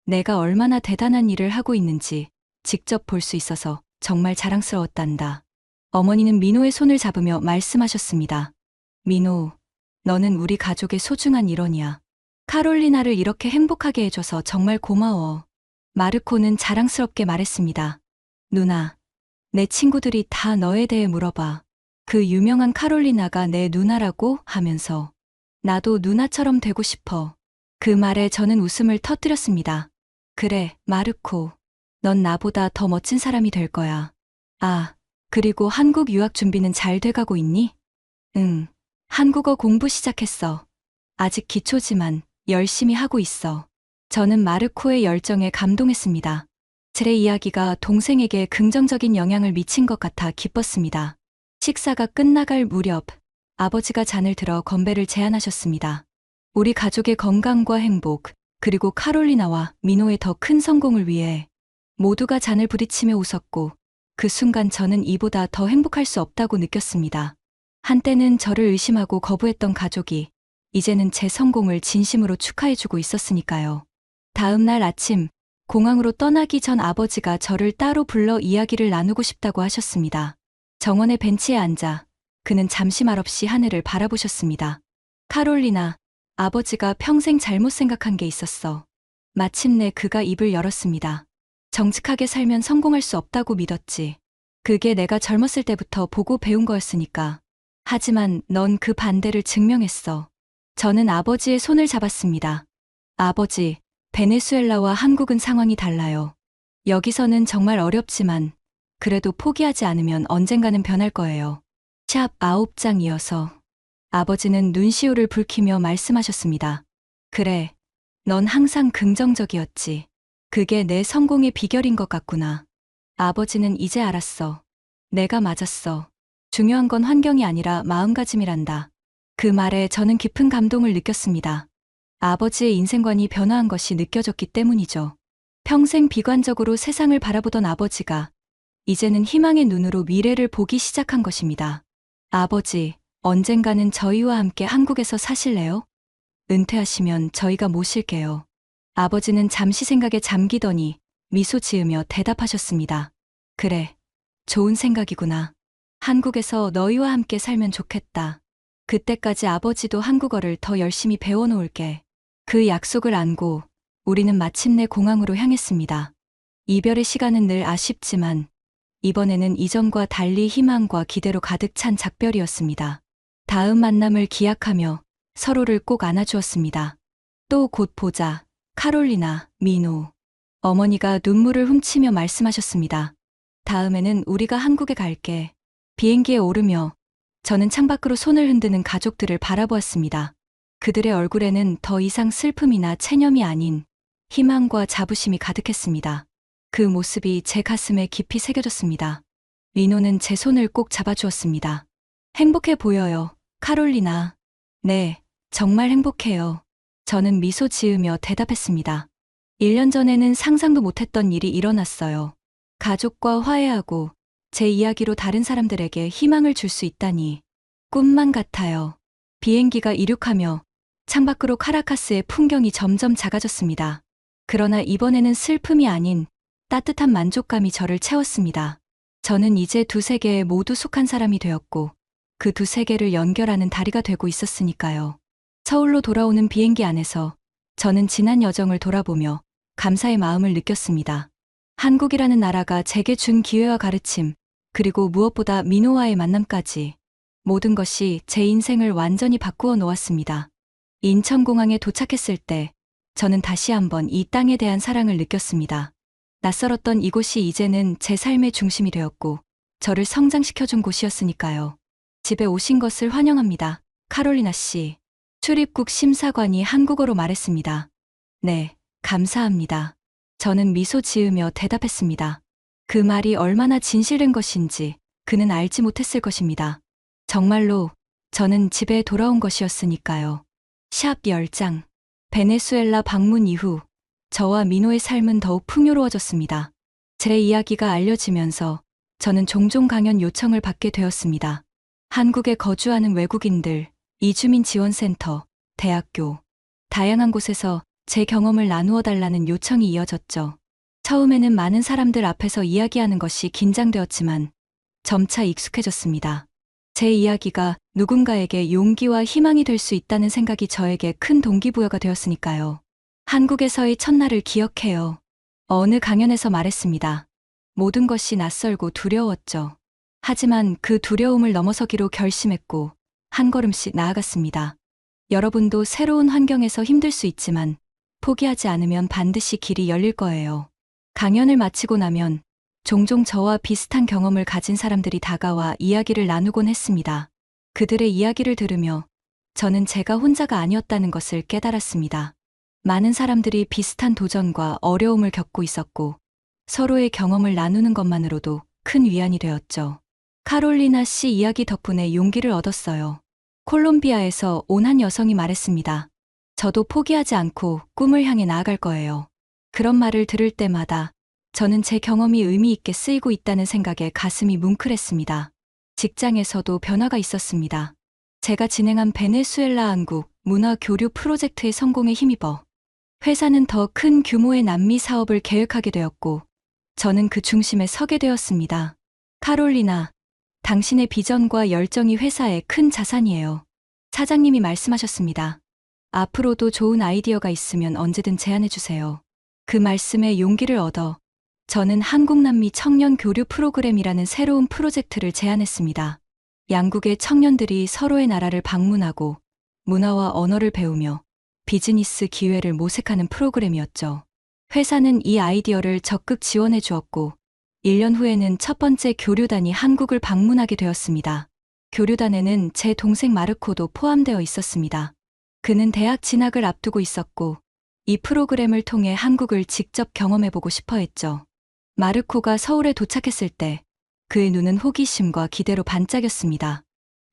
내가 얼마나 대단한 일을 하고 있는지 직접 볼 수 있어서 정말 자랑스러웠단다. 어머니는 민호의 손을 잡으며 말씀하셨습니다. 민호, 너는 우리 가족의 소중한 일원이야. 카롤리나를 이렇게 행복하게 해줘서 정말 고마워. 마르코는 자랑스럽게 말했습니다. 누나, 내 친구들이 다 너에 대해 물어봐. 그 유명한 카롤리나가 내 누나라고 하면서 나도 누나처럼 되고 싶어. 그 말에 저는 웃음을 터뜨렸습니다. 그래, 마르코. 넌 나보다 더 멋진 사람이 될 거야. 아, 그리고 한국 유학 준비는 잘 돼가고 있니? 응. 한국어 공부 시작했어. 아직 기초지만 열심히 하고 있어. 저는 마르코의 열정에 감동했습니다. 제 이야기가 동생에게 긍정적인 영향을 미친 것 같아 기뻤습니다. 식사가 끝나갈 무렵 아버지가 잔을 들어 건배를 제안하셨습니다. 우리 가족의 건강과 행복, 그리고 카롤리나와 민호의 더 큰 성공을 위해 모두가 잔을 부딪히며 웃었고 그 순간 저는 이보다 더 행복할 수 없다고 느꼈습니다. 한때는 저를 의심하고 거부했던 가족이 이제는 제 성공을 진심으로 축하해주고 있었으니까요. 다음 날 아침 공항으로 떠나기 전 아버지가 저를 따로 불러 이야기를 나누고 싶다고 하셨습니다. 정원의 벤치에 앉아 그는 잠시 말없이 하늘을 바라보셨습니다. 카롤리나, 아버지가 평생 잘못 생각한 게 있었어. 마침내 그가 입을 열었습니다. 정직하게 살면 성공할 수 없다고 믿었지. 그게 내가 젊었을 때부터 보고 배운 거였으니까. 하지만 넌 그 반대를 증명했어. 저는 아버지의 손을 잡았습니다. 아버지, 베네수엘라와 한국은 상황이 달라요. 여기서는 정말 어렵지만 그래도 포기하지 않으면 언젠가는 변할 거예요. 샵 9장 이어서 아버지는 눈시울을 붉히며 말씀하셨습니다. 그래, 넌 항상 긍정적이었지. 그게 내 성공의 비결인 것 같구나. 아버지는 이제 알았어. 내가 맞았어. 중요한 건 환경이 아니라 마음가짐이란다. 그 말에 저는 깊은 감동을 느꼈습니다. 아버지의 인생관이 변화한 것이 느껴졌기 때문이죠. 평생 비관적으로 세상을 바라보던 아버지가 이제는 희망의 눈으로 미래를 보기 시작한 것입니다. 아버지, 언젠가는 저희와 함께 한국에서 사실래요? 은퇴하시면 저희가 모실게요. 아버지는 잠시 생각에 잠기더니 미소 지으며 대답하셨습니다. 그래, 좋은 생각이구나. 한국에서 너희와 함께 살면 좋겠다. 그때까지 아버지도 한국어를 더 열심히 배워놓을게. 그 약속을 안고 우리는 마침내 공항으로 향했습니다. 이별의 시간은 늘 아쉽지만 이번에는 이전과 달리 희망과 기대로 가득 찬 작별이었습니다. 다음 만남을 기약하며 서로를 꼭 안아주었습니다. 또 곧 보자, 카롤리나, 민호. 어머니가 눈물을 훔치며 말씀하셨습니다. 다음에는 우리가 한국에 갈게. 비행기에 오르며 저는 창밖으로 손을 흔드는 가족들을 바라보았습니다. 그들의 얼굴에는 더 이상 슬픔이나 체념이 아닌 희망과 자부심이 가득했습니다. 그 모습이 제 가슴에 깊이 새겨졌습니다. 민호는 제 손을 꼭 잡아주었습니다. 행복해 보여요, 카롤리나. 네, 정말 행복해요. 저는 미소 지으며 대답했습니다. 1년 전에는 상상도 못했던 일이 일어났어요. 가족과 화해하고 제 이야기로 다른 사람들에게 희망을 줄 수 있다니 꿈만 같아요. 비행기가 이륙하며 창밖으로 카라카스의 풍경이 점점 작아졌습니다. 그러나 이번에는 슬픔이 아닌 따뜻한 만족감이 저를 채웠습니다. 저는 이제 두 세계에 모두 속한 사람이 되었고 그 두 세계를 연결하는 다리가 되고 있었으니까요. 서울로 돌아오는 비행기 안에서 저는 지난 여정을 돌아보며 감사의 마음을 느꼈습니다. 한국이라는 나라가 제게 준 기회와 가르침, 그리고 무엇보다 민호와의 만남까지 모든 것이 제 인생을 완전히 바꾸어 놓았습니다. 인천공항에 도착했을 때 저는 다시 한번 이 땅에 대한 사랑을 느꼈습니다. 낯설었던 이곳이 이제는 제 삶의 중심이 되었고 저를 성장시켜준 곳이었으니까요. 집에 오신 것을 환영합니다, 카롤리나 씨. 출입국 심사관이 한국어로 말했습니다. 네, 감사합니다. 저는 미소 지으며 대답했습니다. 그 말이 얼마나 진실된 것인지 그는 알지 못했을 것입니다. 정말로 저는 집에 돌아온 것이었으니까요. 샵 10장. 베네수엘라 방문 이후 저와 민호의 삶은 더욱 풍요로워졌습니다. 제 이야기가 알려지면서 저는 종종 강연 요청을 받게 되었습니다. 한국에 거주하는 외국인들, 이주민 지원센터, 대학교, 다양한 곳에서 제 경험을 나누어 달라는 요청이 이어졌죠. 처음에는 많은 사람들 앞에서 이야기하는 것이 긴장되었지만 점차 익숙해졌습니다. 제 이야기가 누군가에게 용기와 희망이 될 수 있다는 생각이 저에게 큰 동기부여가 되었으니까요. 한국에서의 첫날을 기억해요. 어느 강연에서 말했습니다. 모든 것이 낯설고 두려웠죠. 하지만 그 두려움을 넘어서기로 결심했고 한 걸음씩 나아갔습니다. 여러분도 새로운 환경에서 힘들 수 있지만 포기하지 않으면 반드시 길이 열릴 거예요. 강연을 마치고 나면 종종 저와 비슷한 경험을 가진 사람들이 다가와 이야기를 나누곤 했습니다. 그들의 이야기를 들으며 저는 제가 혼자가 아니었다는 것을 깨달았습니다. 많은 사람들이 비슷한 도전과 어려움을 겪고 있었고 서로의 경험을 나누는 것만으로도 큰 위안이 되었죠. 카롤리나 씨 이야기 덕분에 용기를 얻었어요. 콜롬비아에서 온 한 여성이 말했습니다. 저도 포기하지 않고 꿈을 향해 나아갈 거예요. 그런 말을 들을 때마다 저는 제 경험이 의미 있게 쓰이고 있다는 생각에 가슴이 뭉클했습니다. 직장에서도 변화가 있었습니다. 제가 진행한 베네수엘라 한국 문화 교류 프로젝트의 성공에 힘입어 회사는 더 큰 규모의 남미 사업을 계획하게 되었고 저는 그 중심에 서게 되었습니다. 카롤리나, 당신의 비전과 열정이 회사의 큰 자산이에요. 사장님이 말씀하셨습니다. 앞으로도 좋은 아이디어가 있으면 언제든 제안해주세요. 그 말씀에 용기를 얻어 저는 한국남미 청년 교류 프로그램이라는 새로운 프로젝트를 제안했습니다. 양국의 청년들이 서로의 나라를 방문하고 문화와 언어를 배우며 비즈니스 기회를 모색하는 프로그램이었죠. 회사는 이 아이디어를 적극 지원해 주었고 1년 후에는 첫 번째 교류단이 한국을 방문하게 되었습니다. 교류단에는 제 동생 마르코도 포함되어 있었습니다. 그는 대학 진학을 앞두고 있었고 이 프로그램을 통해 한국을 직접 경험해보고 싶어 했죠. 마르코가 서울에 도착했을 때 그의 눈은 호기심과 기대로 반짝였습니다.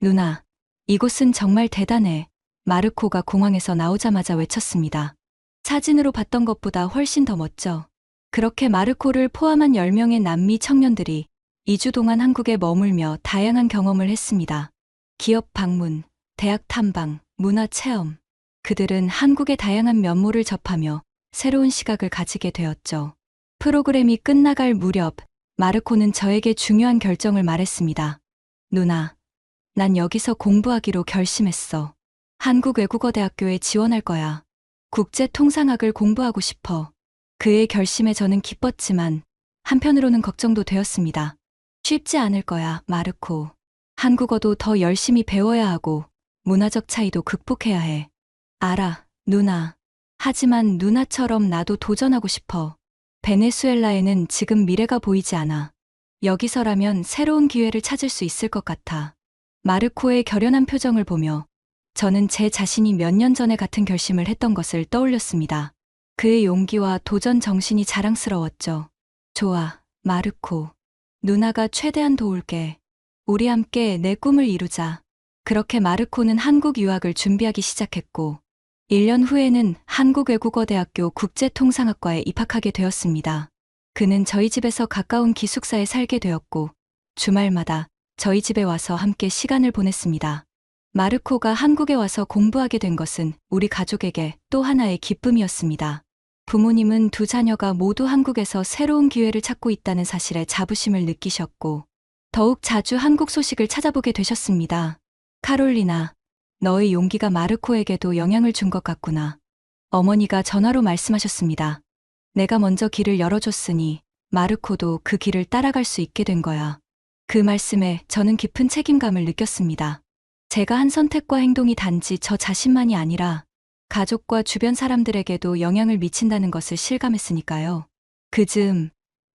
누나, 이곳은 정말 대단해. 마르코가 공항에서 나오자마자 외쳤습니다. 사진으로 봤던 것보다 훨씬 더 멋져. 그렇게 마르코를 포함한 10명의 남미 청년들이 2주 동안 한국에 머물며 다양한 경험을 했습니다. 기업 방문, 대학 탐방, 문화 체험. 그들은 한국의 다양한 면모를 접하며 새로운 시각을 가지게 되었죠. 프로그램이 끝나갈 무렵 마르코는 저에게 중요한 결정을 말했습니다. 누나, 난 여기서 공부하기로 결심했어. 한국외국어대학교에 지원할 거야. 국제통상학을 공부하고 싶어. 그의 결심에 저는 기뻤지만 한편으로는 걱정도 되었습니다. 쉽지 않을 거야, 마르코. 한국어도 더 열심히 배워야 하고 문화적 차이도 극복해야 해. 알아, 누나. 하지만 누나처럼 나도 도전하고 싶어. 베네수엘라에는 지금 미래가 보이지 않아. 여기서라면 새로운 기회를 찾을 수 있을 것 같아. 마르코의 결연한 표정을 보며 저는 제 자신이 몇 년 전에 같은 결심을 했던 것을 떠올렸습니다. 그의 용기와 도전 정신이 자랑스러웠죠. 좋아, 마르코. 누나가 최대한 도울게. 우리 함께 내 꿈을 이루자. 그렇게 마르코는 한국 유학을 준비하기 시작했고 1년 후에는 한국외국어대학교 국제통상학과에 입학하게 되었습니다. 그는 저희 집에서 가까운 기숙사에 살게 되었고 주말마다 저희 집에 와서 함께 시간을 보냈습니다. 마르코가 한국에 와서 공부하게 된 것은 우리 가족에게 또 하나의 기쁨이었습니다. 부모님은 두 자녀가 모두 한국에서 새로운 기회를 찾고 있다는 사실에 자부심을 느끼셨고 더욱 자주 한국 소식을 찾아보게 되셨습니다. 카롤리나, 너의 용기가 마르코에게도 영향을 준 것 같구나. 어머니가 전화로 말씀하셨습니다. 내가 먼저 길을 열어줬으니 마르코도 그 길을 따라갈 수 있게 된 거야. 그 말씀에 저는 깊은 책임감을 느꼈습니다. 제가 한 선택과 행동이 단지 저 자신만이 아니라 가족과 주변 사람들에게도 영향을 미친다는 것을 실감했으니까요. 그즈음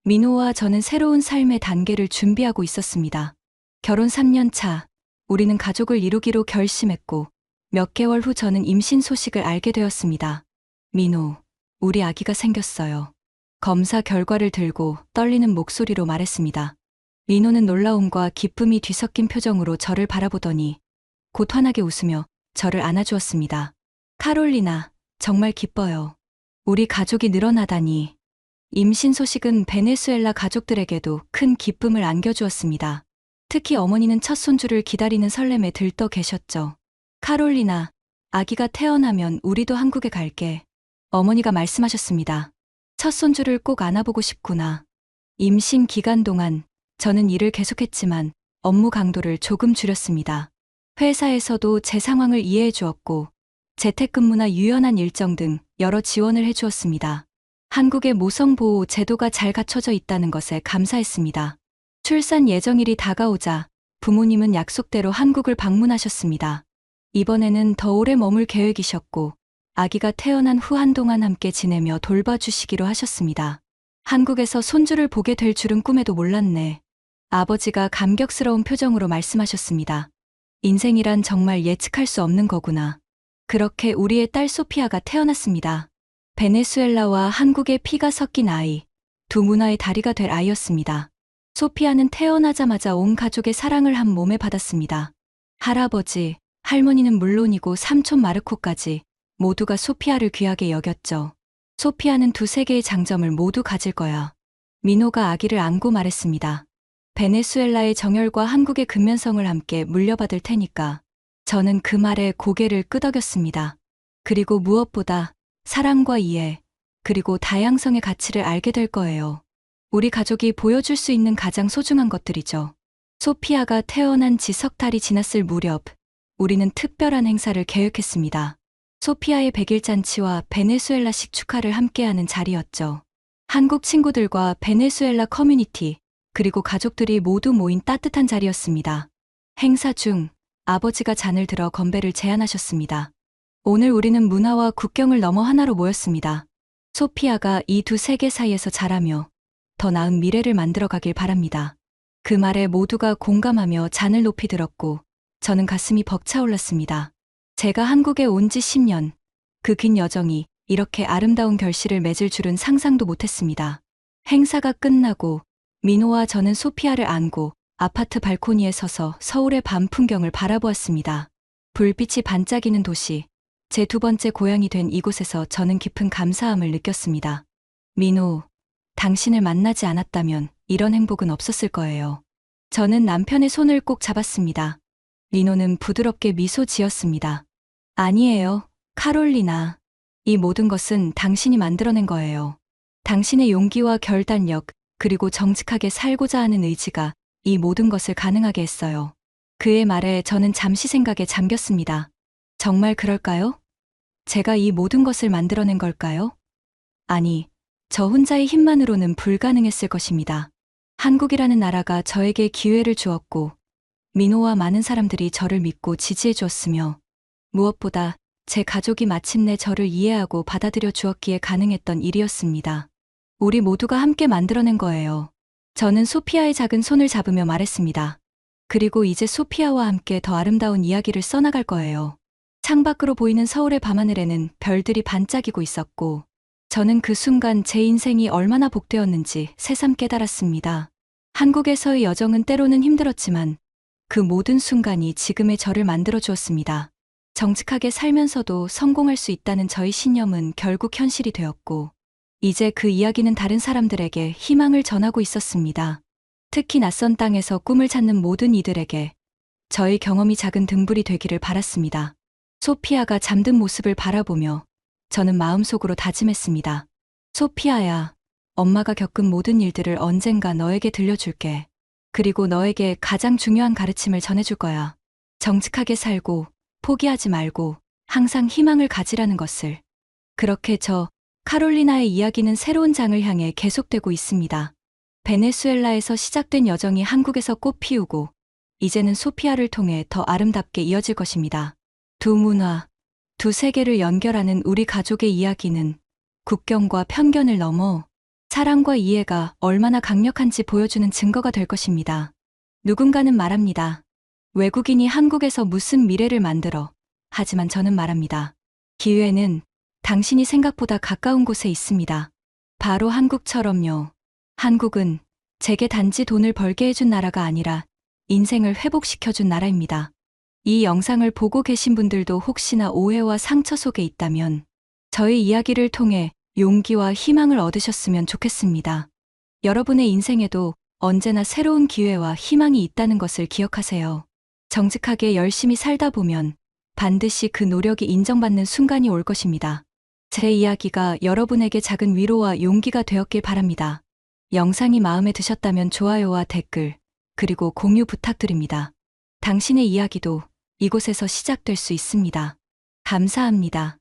민호와 저는 새로운 삶의 단계를 준비하고 있었습니다. 결혼 3년 차, 우리는 가족을 이루기로 결심했고 몇 개월 후 저는 임신 소식을 알게 되었습니다. 민호, 우리 아기가 생겼어요. 검사 결과를 들고 떨리는 목소리로 말했습니다. 민호는 놀라움과 기쁨이 뒤섞인 표정으로 저를 바라보더니 곧 환하게 웃으며 저를 안아주었습니다. 카롤리나, 정말 기뻐요. 우리 가족이 늘어나다니. 임신 소식은 베네수엘라 가족들에게도 큰 기쁨을 안겨주었습니다. 특히 어머니는 첫 손주를 기다리는 설렘에 들떠 계셨죠. 카롤리나, 아기가 태어나면 우리도 한국에 갈게. 어머니가 말씀하셨습니다. 첫 손주를 꼭 안아보고 싶구나. 임신 기간 동안 저는 일을 계속했지만 업무 강도를 조금 줄였습니다. 회사에서도 제 상황을 이해해 주었고 재택근무나 유연한 일정 등 여러 지원을 해 주었습니다. 한국의 모성보호 제도가 잘 갖춰져 있다는 것에 감사했습니다. 출산 예정일이 다가오자 부모님은 약속대로 한국을 방문하셨습니다. 이번에는 더 오래 머물 계획이셨고 아기가 태어난 후 한동안 함께 지내며 돌봐주시기로 하셨습니다. 한국에서 손주를 보게 될 줄은 꿈에도 몰랐네. 아버지가 감격스러운 표정으로 말씀하셨습니다. 인생이란 정말 예측할 수 없는 거구나. 그렇게 우리의 딸 소피아가 태어났습니다. 베네수엘라와 한국의 피가 섞인 아이, 두 문화의 다리가 될 아이였습니다. 소피아는 태어나자마자 온 가족의 사랑을 한 몸에 받았습니다. 할아버지, 할머니는 물론이고 삼촌 마르코까지 모두가 소피아를 귀하게 여겼죠. 소피아는 두세 개의 장점을 모두 가질 거야. 민호가 아기를 안고 말했습니다. 베네수엘라의 정열과 한국의 근면성을 함께 물려받을 테니까. 저는 그 말에 고개를 끄덕였습니다. 그리고 무엇보다 사랑과 이해, 그리고 다양성의 가치를 알게 될 거예요. 우리 가족이 보여줄 수 있는 가장 소중한 것들이죠. 소피아가 태어난 지 석 달이 지났을 무렵, 우리는 특별한 행사를 계획했습니다. 소피아의 100일 잔치와 베네수엘라식 축하를 함께하는 자리였죠. 한국 친구들과 베네수엘라 커뮤니티, 그리고 가족들이 모두 모인 따뜻한 자리였습니다. 행사 중 아버지가 잔을 들어 건배를 제안하셨습니다. 오늘 우리는 문화와 국경을 넘어 하나로 모였습니다. 소피아가 이 두 세계 사이에서 자라며 더 나은 미래를 만들어가길 바랍니다. 그 말에 모두가 공감하며 잔을 높이 들었고 저는 가슴이 벅차올랐습니다. 제가 한국에 온 지 10년, 그 긴 여정이 이렇게 아름다운 결실을 맺을 줄은 상상도 못했습니다. 행사가 끝나고 민호와 저는 소피아를 안고 아파트 발코니에 서서 서울의 밤 풍경을 바라보았습니다. 불빛이 반짝이는 도시, 제 두 번째 고향이 된 이곳에서 저는 깊은 감사함을 느꼈습니다. 민호, 당신을 만나지 않았다면 이런 행복은 없었을 거예요. 저는 남편의 손을 꼭 잡았습니다. 민호는 부드럽게 미소 지었습니다. 아니에요, 카롤리나. 이 모든 것은 당신이 만들어낸 거예요. 당신의 용기와 결단력, 그리고 정직하게 살고자 하는 의지가 이 모든 것을 가능하게 했어요. 그의 말에 저는 잠시 생각에 잠겼습니다. 정말 그럴까요? 제가 이 모든 것을 만들어낸 걸까요? 아니, 저 혼자의 힘만으로는 불가능했을 것입니다. 한국이라는 나라가 저에게 기회를 주었고, 민호와 많은 사람들이 저를 믿고 지지해 주었으며, 무엇보다 제 가족이 마침내 저를 이해하고 받아들여 주었기에 가능했던 일이었습니다. 우리 모두가 함께 만들어낸 거예요. 저는 소피아의 작은 손을 잡으며 말했습니다. 그리고 이제 소피아와 함께 더 아름다운 이야기를 써나갈 거예요. 창밖으로 보이는 서울의 밤하늘에는 별들이 반짝이고 있었고, 저는 그 순간 제 인생이 얼마나 복되었는지 새삼 깨달았습니다. 한국에서의 여정은 때로는 힘들었지만 그 모든 순간이 지금의 저를 만들어 주었습니다. 정직하게 살면서도 성공할 수 있다는 저의 신념은 결국 현실이 되었고, 이제 그 이야기는 다른 사람들에게 희망을 전하고 있었습니다. 특히 낯선 땅에서 꿈을 찾는 모든 이들에게 저의 경험이 작은 등불이 되기를 바랐습니다. 소피아가 잠든 모습을 바라보며 저는 마음속으로 다짐했습니다. 소피아야, 엄마가 겪은 모든 일들을 언젠가 너에게 들려줄게. 그리고 너에게 가장 중요한 가르침을 전해줄 거야. 정직하게 살고, 포기하지 말고, 항상 희망을 가지라는 것을. 그렇게 카롤리나의 이야기는 새로운 장을 향해 계속되고 있습니다. 베네수엘라에서 시작된 여정이 한국에서 꽃 피우고, 이제는 소피아를 통해 더 아름답게 이어질 것입니다. 두 문화, 두 세계를 연결하는 우리 가족의 이야기는 국경과 편견을 넘어 사랑과 이해가 얼마나 강력한지 보여주는 증거가 될 것입니다. 누군가는 말합니다. 외국인이 한국에서 무슨 미래를 만들어 하지만 저는 말합니다. 기회는 당신이 생각보다 가까운 곳에 있습니다. 바로 한국처럼요. 한국은 제게 단지 돈을 벌게 해준 나라가 아니라 인생을 회복시켜준 나라입니다. 이 영상을 보고 계신 분들도 혹시나 오해와 상처 속에 있다면 저의 이야기를 통해 용기와 희망을 얻으셨으면 좋겠습니다. 여러분의 인생에도 언제나 새로운 기회와 희망이 있다는 것을 기억하세요. 정직하게 열심히 살다 보면 반드시 그 노력이 인정받는 순간이 올 것입니다. 제 이야기가 여러분에게 작은 위로와 용기가 되었길 바랍니다. 영상이 마음에 드셨다면 좋아요와 댓글, 그리고 공유 부탁드립니다. 당신의 이야기도 이곳에서 시작될 수 있습니다. 감사합니다.